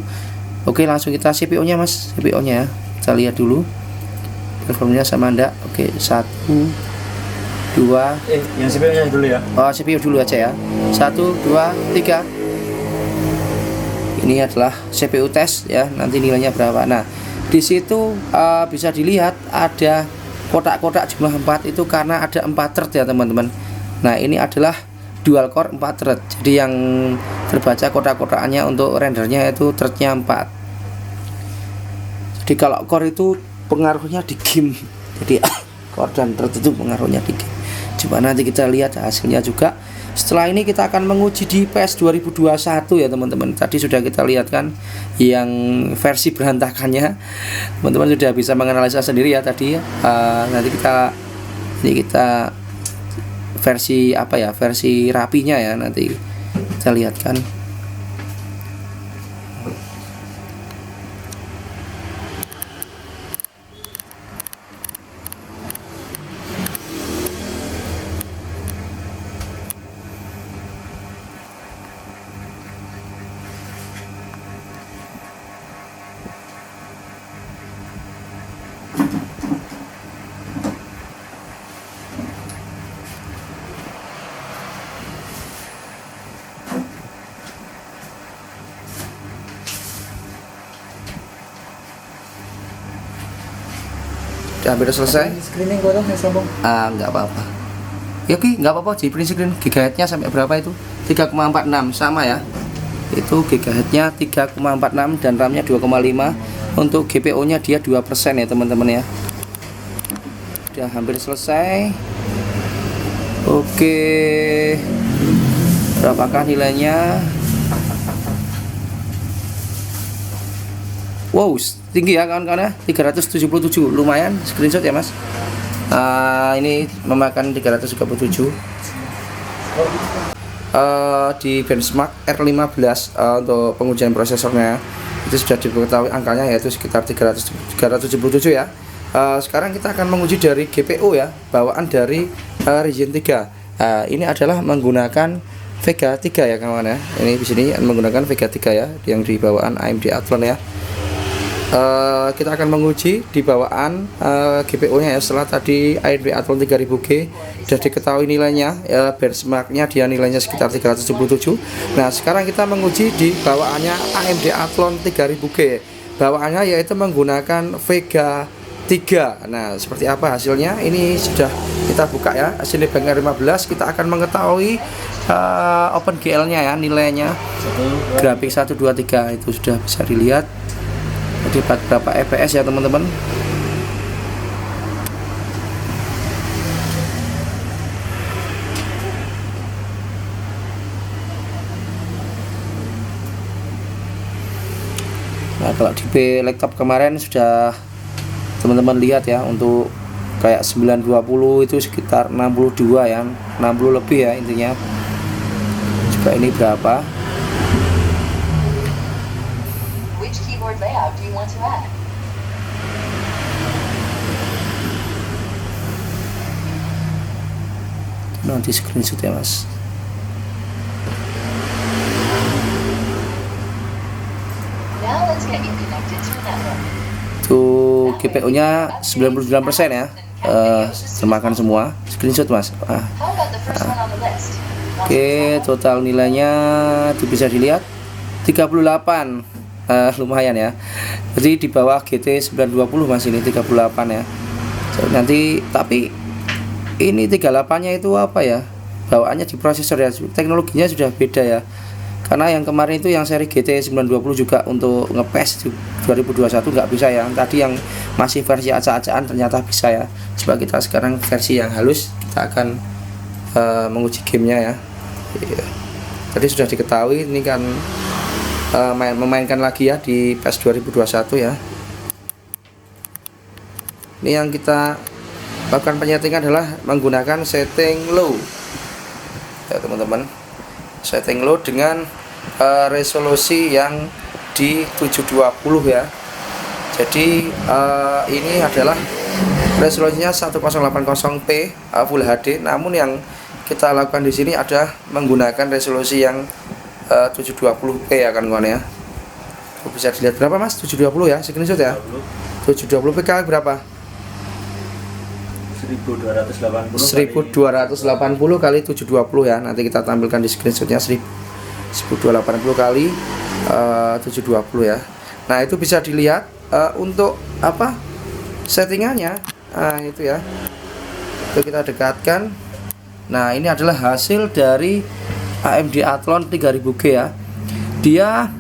A: Oke, langsung kita CPU-nya Mas. CPU-nya ya. Kita lihat dulu performanya sama enggak. Oke, 1 2
B: yang CPU-nya dulu ya.
A: CPU dulu aja ya. 1 2 3. Ini adalah CPU tes ya. Nanti nilainya berapa. Nah, di situ bisa dilihat ada kotak-kotak jumlah 4 itu karena ada 4 thread ya teman-teman. Nah, ini adalah dual core 4 thread. Jadi yang terbaca kotak-kotakannya untuk rendernya itu threadnya 4. Jadi kalau core itu pengaruhnya di game. Jadi core dan thread itu pengaruhnya di game. Coba nanti kita lihat hasilnya juga. Setelah ini kita akan menguji di PS 2021 ya teman-teman. Tadi sudah kita lihat kan yang versi berantakannya. Teman-teman sudah bisa menganalisa sendiri ya tadi. Nanti kita versi apa ya? Versi rapinya ya nanti kita lihat kan. Udah hampir selesai.
B: Screening kok dong, sombong.
A: Nggak apa-apa. Ya oke, nggak apa-apa. Di print screen gigahertznya sampai berapa itu? 3,46 sama ya. Itu gigahertznya 3,46 dan RAM-nya 2,5. Untuk GPU-nya dia 2% ya teman-teman ya. Udah hampir selesai. Oke. Berapakah nilainya? Wow, tinggi ya kawan-kawan ya, 377, lumayan. Screenshot ya mas. Ini memakan 337. Di benchmark R15 untuk pengujian prosesornya itu sudah diketahui angkanya yaitu sekitar 377 ya. Sekarang kita akan menguji dari GPU ya, bawaan dari Ryzen 3. Ini adalah menggunakan Vega 3 ya kawan ya. Ini di sini menggunakan Vega 3 ya, yang di bawaan AMD Athlon ya. Kita akan menguji di bawaan GPU-nya ya. Setelah tadi AMD Athlon 3000G sudah diketahui nilainya, benchmarknya dia nilainya sekitar 377. Nah sekarang kita menguji di bawaannya AMD Athlon 3000G. Bawaannya yaitu menggunakan Vega 3. Nah seperti apa hasilnya? Ini sudah kita buka ya, hasilnya Bang R15. Kita akan mengetahui OpenGL-nya ya, nilainya. Grafik 1, 2, 3 itu sudah bisa dilihat. Jadi berapa FPS ya teman-teman. Nah kalau di laptop kemarin sudah teman-teman lihat ya, untuk kayak 920 itu sekitar 62 ya, 60 lebih ya intinya. Coba ini berapa?
C: Layout do you want to add?
A: Nanti screenshot ya mas.
C: Now let's get you connected to the network.
A: Tuh GPU-nya 99% ya. Termakan semua. Screenshot mas.
C: How about the first one on the list?
A: Oke, total nilainya itu bisa dilihat 38. Lumayan ya. Jadi di bawah GT 920 mas, ini 38 ya. Jadi nanti tapi ini 38-nya itu apa ya? Bawaannya di prosesor ya. Teknologinya sudah beda ya. Karena yang kemarin itu yang seri GT 920 juga untuk nge-PES 2021 nggak bisa ya. Tadi yang masih versi acak-acakan ternyata bisa ya. Coba kita sekarang versi yang halus, kita akan menguji gamenya ya. Tadi sudah diketahui ini kan memainkan lagi ya di PES 2021 ya. Ini yang kita lakukan penyetingan adalah menggunakan setting low ya teman-teman. Setting low dengan resolusi yang di 720 ya. Jadi ini adalah resolusinya 1080p Full HD. Namun yang kita lakukan di sini ada menggunakan resolusi yang 720p ya kan kawan ya. Bisa dilihat berapa mas? 720 ya, screenshot ya. 720p kali berapa? 1280 kali 720 ya. Nanti kita tampilkan di screenshotnya 1280 kali 720 ya. Nah itu bisa dilihat untuk apa settingannya. Nah itu ya, itu kita dekatkan. Nah ini adalah hasil dari AMD Athlon 3000G ya. Dia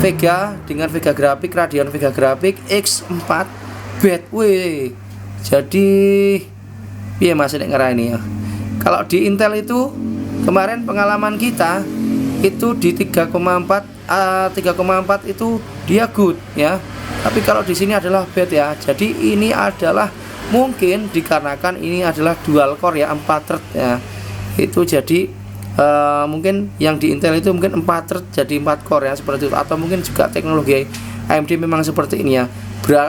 A: Vega dengan Vega grafik, Radeon Vega grafik X4 Bedway. Jadi piye mas nek ngarani ya. Kalau di Intel itu kemarin pengalaman kita itu di 3,4 itu dia good ya. Tapi kalau di sini adalah bad ya. Jadi ini adalah mungkin dikarenakan ini adalah dual core ya, 4 thread ya. Itu jadi mungkin yang di Intel itu mungkin 4 thread jadi 4 core ya, seperti itu. Atau mungkin juga teknologi AMD memang seperti ini ya.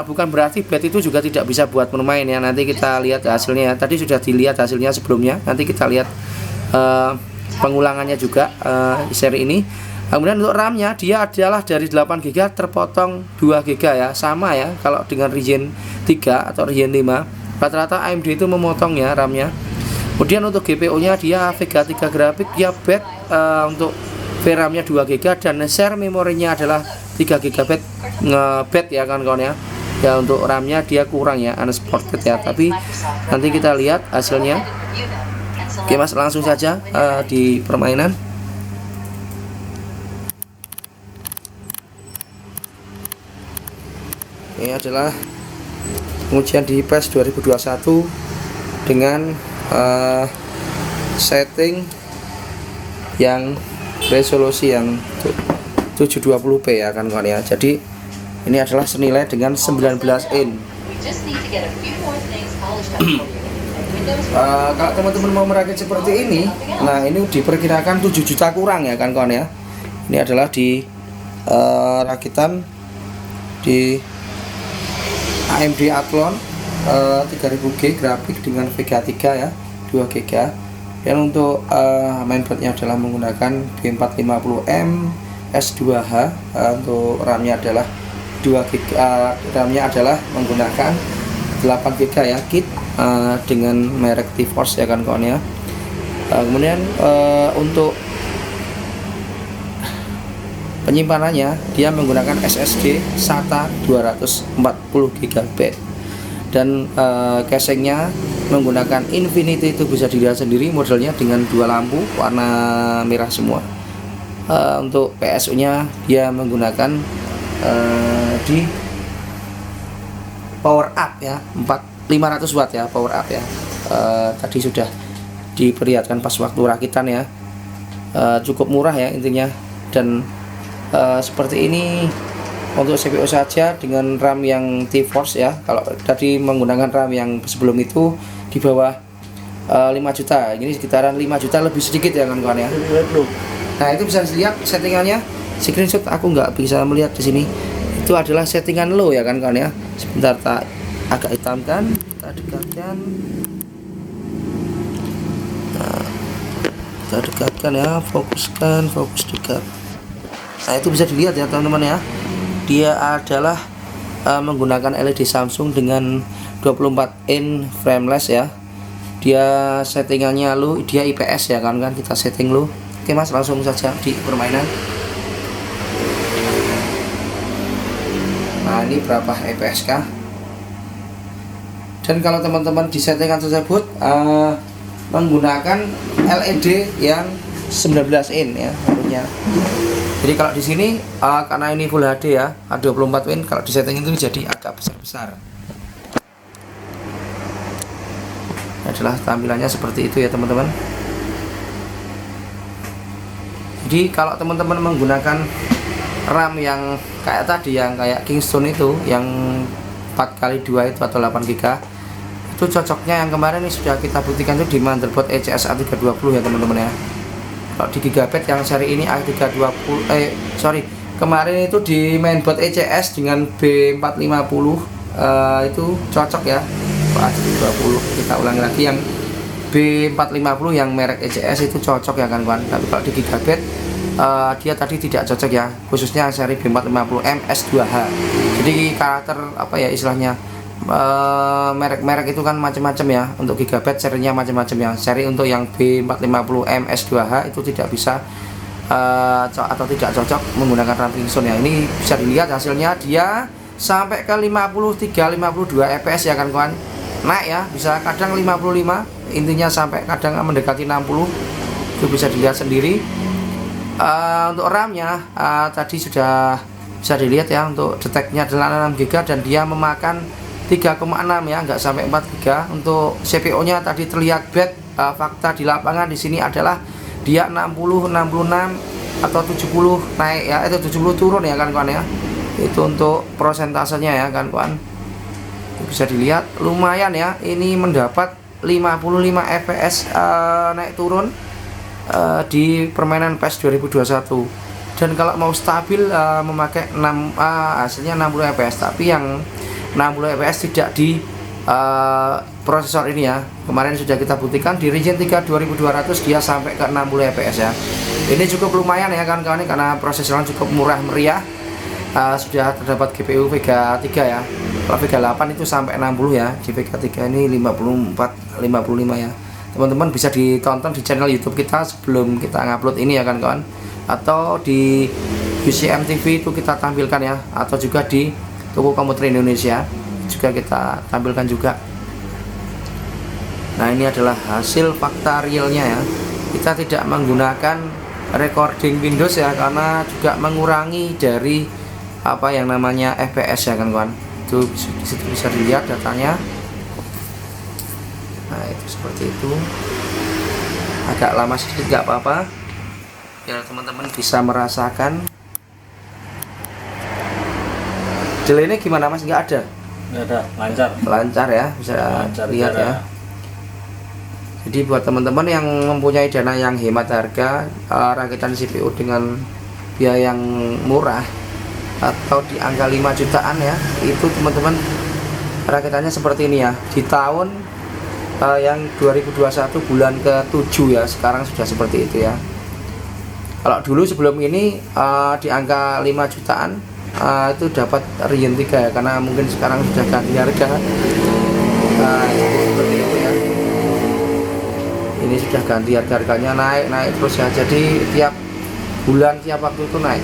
A: Bukan berarti bad itu juga tidak bisa buat bermain ya. Nanti kita lihat hasilnya. Tadi sudah dilihat hasilnya sebelumnya. Nanti kita lihat pengulangannya juga seri ini. Kemudian untuk RAM-nya dia adalah dari 8GB terpotong 2GB ya. Sama ya kalau dengan Ryzen 3 atau Ryzen 5. Rata-rata AMD itu memotong ya RAM-nya. Kemudian untuk GPU-nya dia Vega 3 grafik dia bed untuk VRAM-nya 2GB dan share memorinya adalah 3GB bed ya kawan-kawan ya. Ya untuk RAM-nya dia kurang ya, unsupported ya. Tapi nanti kita lihat hasilnya. Oke Mas, langsung saja di permainan. Ini adalah pengujian di PES 2021 dengan setting yang resolusi yang 720p ya kan kawan ya. Jadi ini adalah senilai dengan 19 in. Kalau teman-teman mau merakit seperti ini, nah ini diperkirakan 7 juta kurang ya kan kawan ya. Ini adalah di rakitan di AMD Athlon 3000G grafik dengan Vega 3 ya, 2GB. Dan untuk mainboardnya adalah menggunakan B450M S2H. Untuk RAM-nya adalah 2GB, RAM-nya adalah menggunakan 8GB ya, kit dengan merek T-Force ya kan kawan ya. Kemudian untuk penyimpanannya dia menggunakan SSD SATA 240GB dan casingnya menggunakan Infinity, itu bisa dilihat sendiri modelnya dengan 2 lampu warna merah semua. Untuk PSU nya dia menggunakan di power up ya, 500 watt ya, power up ya. Tadi sudah diperlihatkan pas waktu rakitan ya. Cukup murah ya intinya. Dan seperti ini untuk CPU saja dengan RAM yang T-Force ya. Kalau tadi menggunakan RAM yang sebelum itu di bawah 5 juta, ini sekitaran 5 juta lebih sedikit ya kan kawan ya. Nah itu bisa dilihat settingannya, screenshot aku nggak bisa melihat di sini. Itu adalah settingan low ya kan kawan ya. Sebentar tak agak hitamkan, kita dekatkan. Nah, kita dekatkan ya, fokuskan, fokus dekat. Nah itu bisa dilihat ya teman-teman ya. Dia adalah menggunakan LED Samsung dengan 24 in frameless ya. Dia settingannya low, dia IPS ya kan, kita setting low. Oke Mas, langsung saja di permainan. Nah ini berapa IPS kah? Dan kalau teman-teman di settingan tersebut menggunakan LED yang 19 in ya harusnya. Jadi kalau di sini karena ini Full HD ya, 24 in, kalau di setting itu jadi agak besar-besar. Adalah tampilannya seperti itu ya teman-teman. Jadi kalau teman-teman menggunakan RAM yang kayak tadi, yang kayak Kingston itu, yang 4x2 itu atau 8GB, itu cocoknya yang kemarin ini sudah kita buktikan itu di motherboard ECS A320 ya teman-teman ya. Kalau di Gigabyte yang seri ini A320 kemarin itu di mainboard ECS dengan B450 itu cocok ya. A320 kita ulangi lagi, yang B450 yang merek ECS itu cocok ya kan kawan. Tapi kalau di Gigabyte dia tadi tidak cocok ya, khususnya seri B450M S2H. Jadi karakter apa ya istilahnya, merek-merek itu kan macam-macam ya. Untuk Gigabyte serinya macam-macam ya. Seri untuk yang B450M S2H itu tidak bisa atau tidak cocok menggunakan RAM Kingston ya. Ini bisa dilihat hasilnya, dia sampai ke 53-52 fps ya kan kawan. Naik ya, bisa kadang 55, intinya sampai kadang mendekati 60. Itu bisa dilihat sendiri. Untuk RAM-nya tadi sudah bisa dilihat ya, untuk deteknya adalah 6GB dan dia memakan 3,6 ya, nggak sampai 4GB. Untuk CPU nya tadi terlihat bed fakta di lapangan di sini adalah dia 60, 66 atau 70 naik ya, itu 70 turun ya kan kawan ya. Itu untuk prosentasenya ya kan kawan. Bisa dilihat lumayan ya, ini mendapat 55 fps naik turun di permainan PES 2021. Dan kalau mau stabil memakai 6 hasilnya 60 fps, tapi yang 60 fps tidak di prosesor ini ya. Kemarin sudah kita buktikan di Ryzen 3 2200 dia sampai ke 60 fps ya. Ini cukup lumayan ya kan kawan, karena prosesornya cukup murah meriah. Sudah terdapat GPU Vega 3 ya. Kalau Vega 8 itu sampai 60 ya. Di Vega 3 ini 54 55 ya. Teman-teman bisa ditonton di channel YouTube kita sebelum kita ngupload ini ya kan kawan. Atau di UCM TV itu kita tampilkan ya, atau juga di toko komputer Indonesia juga kita tampilkan juga. Nah, ini adalah hasil fakta realnya ya. Kita tidak menggunakan recording Windows ya, karena juga mengurangi dari apa yang namanya FPS ya kan kawan. Itu disitu bisa dilihat datanya. Nah, itu seperti itu. Agak lama sedikit nggak apa-apa, biar teman-teman bisa merasakan. Delay ini gimana mas? Nggak ada?
D: Nggak ada, lancar.
A: Lancar ya, bisa
D: Lancar,
A: lihat ya. Jadi buat teman-teman yang mempunyai dana yang hemat harga, rakitan CPU dengan biaya yang murah atau di angka 5 jutaan ya, itu teman-teman rakitannya seperti ini ya. Di tahun yang 2021 bulan ke-7 ya, sekarang sudah seperti itu ya. Kalau dulu sebelum ini di angka 5 jutaan itu dapat Ryzen 3 ya, karena mungkin sekarang sudah ganti harga. Seperti itu ya. Ini sudah ganti harganya, naik terus ya. Jadi tiap bulan, tiap waktu itu naik.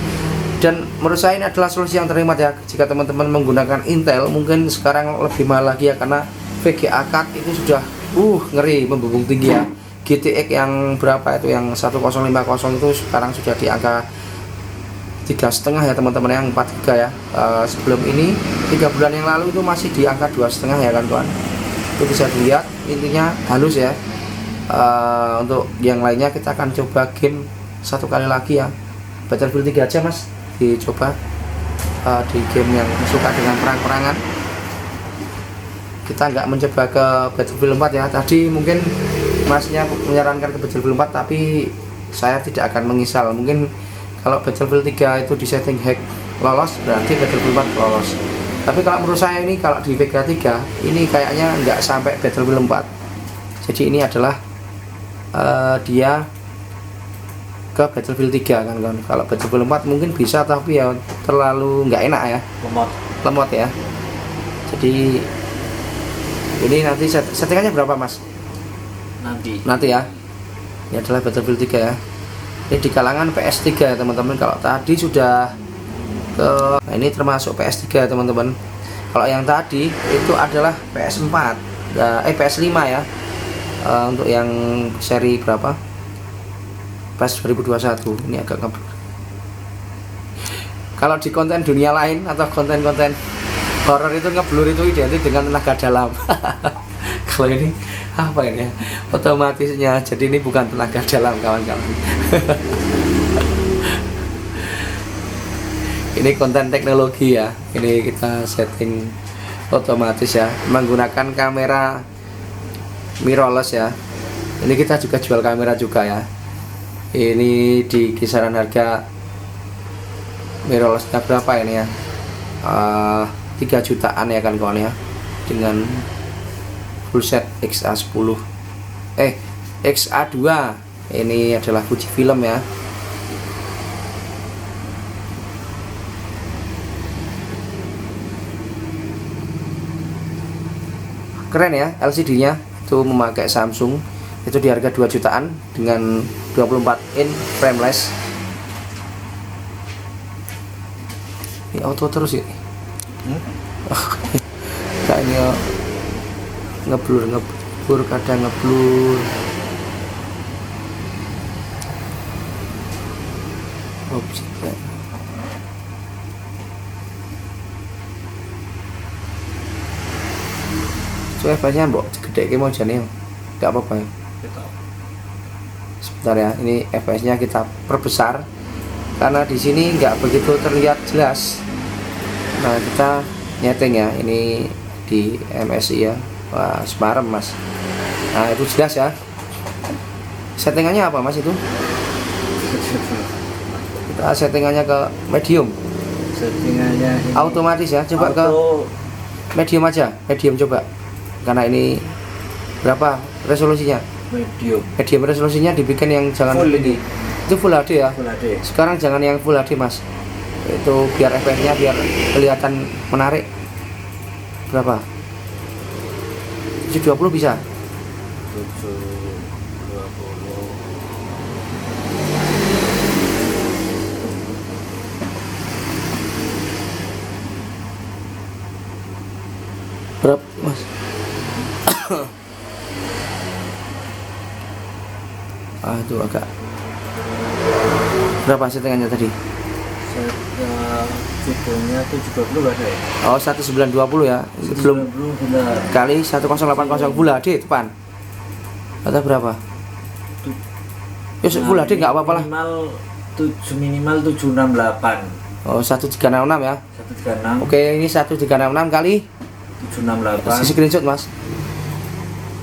A: Dan menurut saya ini adalah solusi yang terhemat ya. Jika teman-teman menggunakan Intel, mungkin sekarang lebih mahal lagi ya, karena VGA card itu sudah ngeri, membumbung tinggi ya. GTX yang berapa itu, yang 1050 itu sekarang sudah di angka 3,5 ya teman-teman, yang 4 GB ya. Sebelum ini 3 bulan yang lalu itu masih di angka 2,5 ya kan kawan. Itu bisa dilihat, intinya halus ya. Untuk yang lainnya kita akan coba game satu kali lagi ya, Battlefield 3 aja mas, dicoba di game yang suka dengan perang-perangan. Kita nggak mencoba ke Battlefield 4 ya. Tadi mungkin masnya menyarankan ke Battlefield 4, tapi saya tidak akan mengisal. Mungkin kalau Battlefield 3 itu di setting hack lolos, berarti Battlefield 4 lolos. Tapi kalau menurut saya ini, kalau di Vega 3 ini kayaknya nggak sampai Battlefield 4. Jadi ini adalah dia ke Battlefield 3 kan kan. Kalau Battlefield 4 mungkin bisa, tapi ya terlalu nggak enak ya, lemot ya. Jadi ini nanti settingannya berapa mas? Nanti ya. Ini adalah Battlefield 3 ya. Ini di kalangan PS3 ya teman-teman. Kalau tadi sudah ke, nah ini termasuk PS3 teman-teman. Kalau yang tadi itu adalah PS4 PS5 ya. Untuk yang seri berapa? PES 2021. Ini agak ngeblur. Kalau di konten dunia lain atau konten-konten horror itu ngeblur itu identik dengan tenaga dalam. Kalau ini apa ini ya? Otomatisnya, jadi ini bukan tenaga dalam kawan-kawan. Ini konten teknologi ya. Ini kita setting otomatis ya, menggunakan kamera mirrorless ya. Ini kita juga jual kamera juga ya. Ini di kisaran harga mirrorlessnya berapa ini ya? 3 jutaan ya kan kawan ya, dengan full set XA10 XA2. Ini adalah Fujifilm ya. Keren ya LCD nya, itu memakai Samsung, itu di harga 2 jutaan dengan 24 in frameless. Ini auto terus ini. Kayaknya ngeblur kadang ngeblur. Soalnya banyak mbok gede mau jane, nggak apa-apa ya. Sebentar ya, ini FPS nya kita perbesar karena di sini nggak begitu terlihat jelas. Nah kita nyeting ya, ini di MSI ya. Wah semarem mas. Nah itu jelas ya. Settingannya apa mas itu? Kita settingannya ke medium.
B: Settingannya ini
A: Otomatis ya, coba ke medium aja, medium coba. Karena ini berapa resolusinya? Medium resolusinya dibikin yang jangan
B: Full
A: tinggi. Itu Full HD ya.
B: Full HD.
A: Sekarang jangan yang Full HD mas. Itu biar efeknya biar kelihatan menarik. Berapa? 720 bisa.
B: 720.
A: Berapa mas? Itu agak berapa settingannya tadi?
B: Videonya 720 ada ya?
A: Oh 1920 ya. Belum
B: 720 benar.
A: kali 1080 Full HD depan. Atau berapa? Ya Full HD nggak apa-apa lah.
B: Minimal 768.
A: Oh 1366 ya.
B: 136.
A: Oke ini 1366 kali
B: 768.
A: screenshot mas.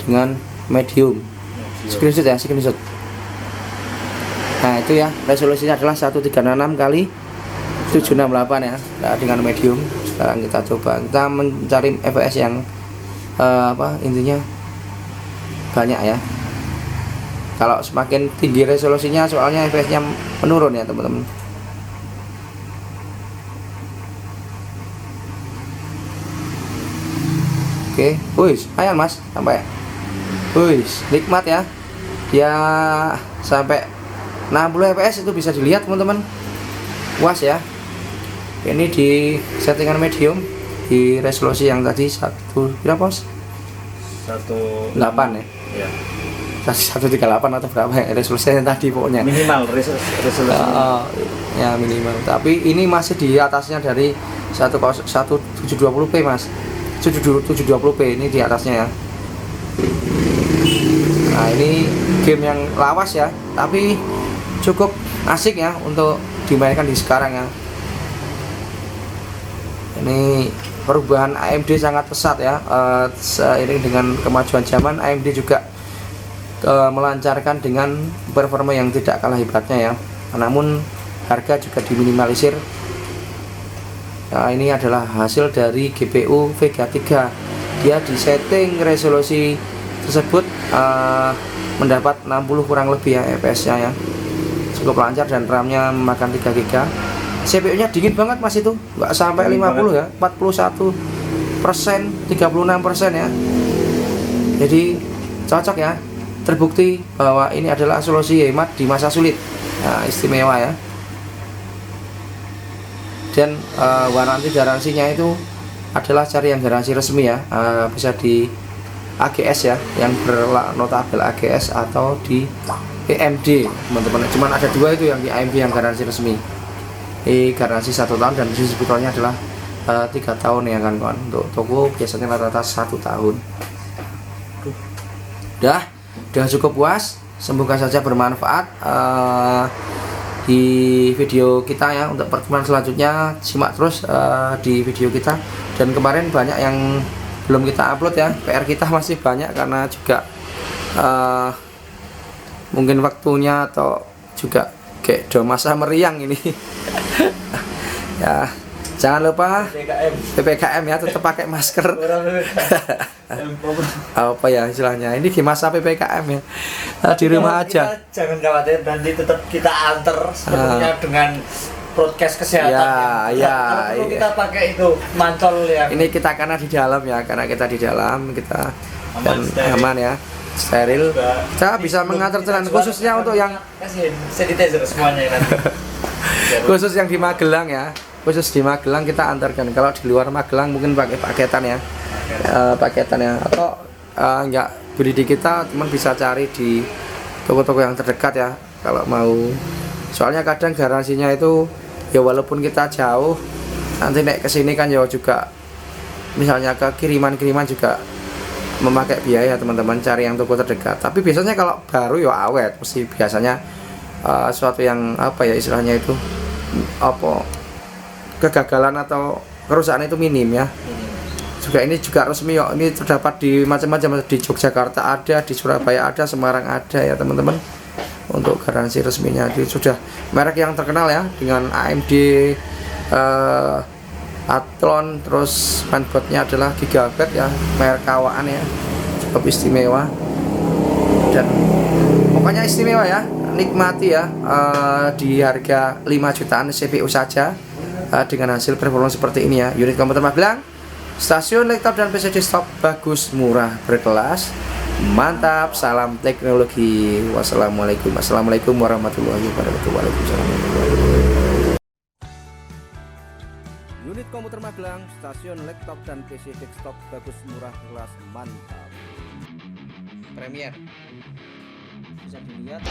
A: Dengan medium. Screenshot ya, screenshot. Nah itu ya, resolusinya adalah 1366 kali 768 ya. Nah, dengan medium. Sekarang kita coba, kita mencari FPS yang intinya banyak ya. Kalau semakin tinggi resolusinya, soalnya FPS-nya menurun ya teman-teman. Oke, wis, ayan mas, sampai, wis, nikmat ya. Dia sampai 60 fps itu bisa dilihat teman-teman. Puas ya. Ini di settingan medium di resolusi yang tadi berapa mas?
B: 18
A: ya.
B: Ya.
A: 138 atau berapa ya resolusinya tadi pokoknya.
B: Minimal resolusi.
A: Ya minimal. Tapi ini masih di atasnya dari 1720p mas. 720p ini di atasnya ya. Nah ini game yang lawas ya, tapi cukup asik ya untuk dimainkan di sekarang ya. Ini perubahan AMD sangat pesat ya. Seiring dengan kemajuan zaman, AMD juga melancarkan dengan performa yang tidak kalah hebatnya ya. Namun harga juga diminimalisir. Nah, ini adalah hasil dari GPU Vega 3. Dia disetting resolusi tersebut mendapat 60 kurang lebih ya FPS-nya ya. Cukup lancar dan RAM-nya memakan 3 GB. CPU-nya dingin banget mas, itu nggak sampai 50 ya, 41%, 36% ya. Jadi cocok ya, terbukti bahwa ini adalah solusi hemat di masa sulit. Nah, istimewa ya. Dan garansinya itu adalah cari yang garansi resmi ya, bisa di AGS ya, yang bernotabel AGS atau di AMD teman-teman. Cuman ada dua itu yang di AMD yang garansi resmi. Garansi 1 tahun dan distributornya adalah 3 tahun ya kan kawan. Untuk toko biasanya rata-rata 1 tahun. Udah cukup puas. Semoga saja bermanfaat di video kita ya. Untuk pertemuan selanjutnya simak terus di video kita. Dan kemarin banyak yang belum kita upload ya. PR kita masih banyak karena juga mungkin waktunya atau juga kayak do masa meriang ini. Ya jangan lupa PPKM ya, tetap pakai masker. Apa ya istilahnya, ini di masa PPKM ya, di rumah aja.
B: Jangan khawatir, nanti tetap kita antar sepenuhnya dengan broadcast kesehatan.
A: Ya.
B: Kalau kita pakai itu mantol ya.
A: Ini kita karena di dalam ya, karena kita di dalam kita dan aman ya, steril. Kita bisa mengatur jalan khususnya untuk yang
B: kasih sanitizer semuanya nanti.
A: khusus yang di Magelang ya, khusus di Magelang kita antarkan. Kalau di luar Magelang mungkin pakai paketan ya, paketan ya, atau enggak beli di kita, teman bisa cari di toko-toko yang terdekat ya kalau mau. Soalnya kadang garansinya itu ya walaupun kita jauh, nanti naik ke sini kan ya juga misalnya ke kiriman juga memakai biaya teman-teman, cari yang toko terdekat. Tapi biasanya kalau baru ya awet, mesti biasanya suatu yang apa ya istilahnya itu apa kegagalan atau kerusakan itu minim ya. Juga ini juga resmi ya, ini terdapat di macam-macam, di Yogyakarta ada, di Surabaya ada, Semarang ada ya teman-teman. Untuk garansi resminya itu sudah merek yang terkenal ya, dengan AMD, Athlon, terus mainboardnya adalah Gigabyte ya, merek kawaan ya, cukup istimewa dan pokoknya istimewa ya, nikmati ya, di harga 5 jutaan CPU saja, dengan hasil performa seperti ini ya. Unit komputer Magelang, stasiun, laptop dan PC desktop bagus, murah, berkelas, mantap. Salam teknologi. Wassalamualaikum warahmatullahi wabarakatuh. Waalaikumsalam. Unit komputer Magelang, stasiun, laptop dan PC desktop bagus, murah, berkelas, mantap. Premier bisa dilihat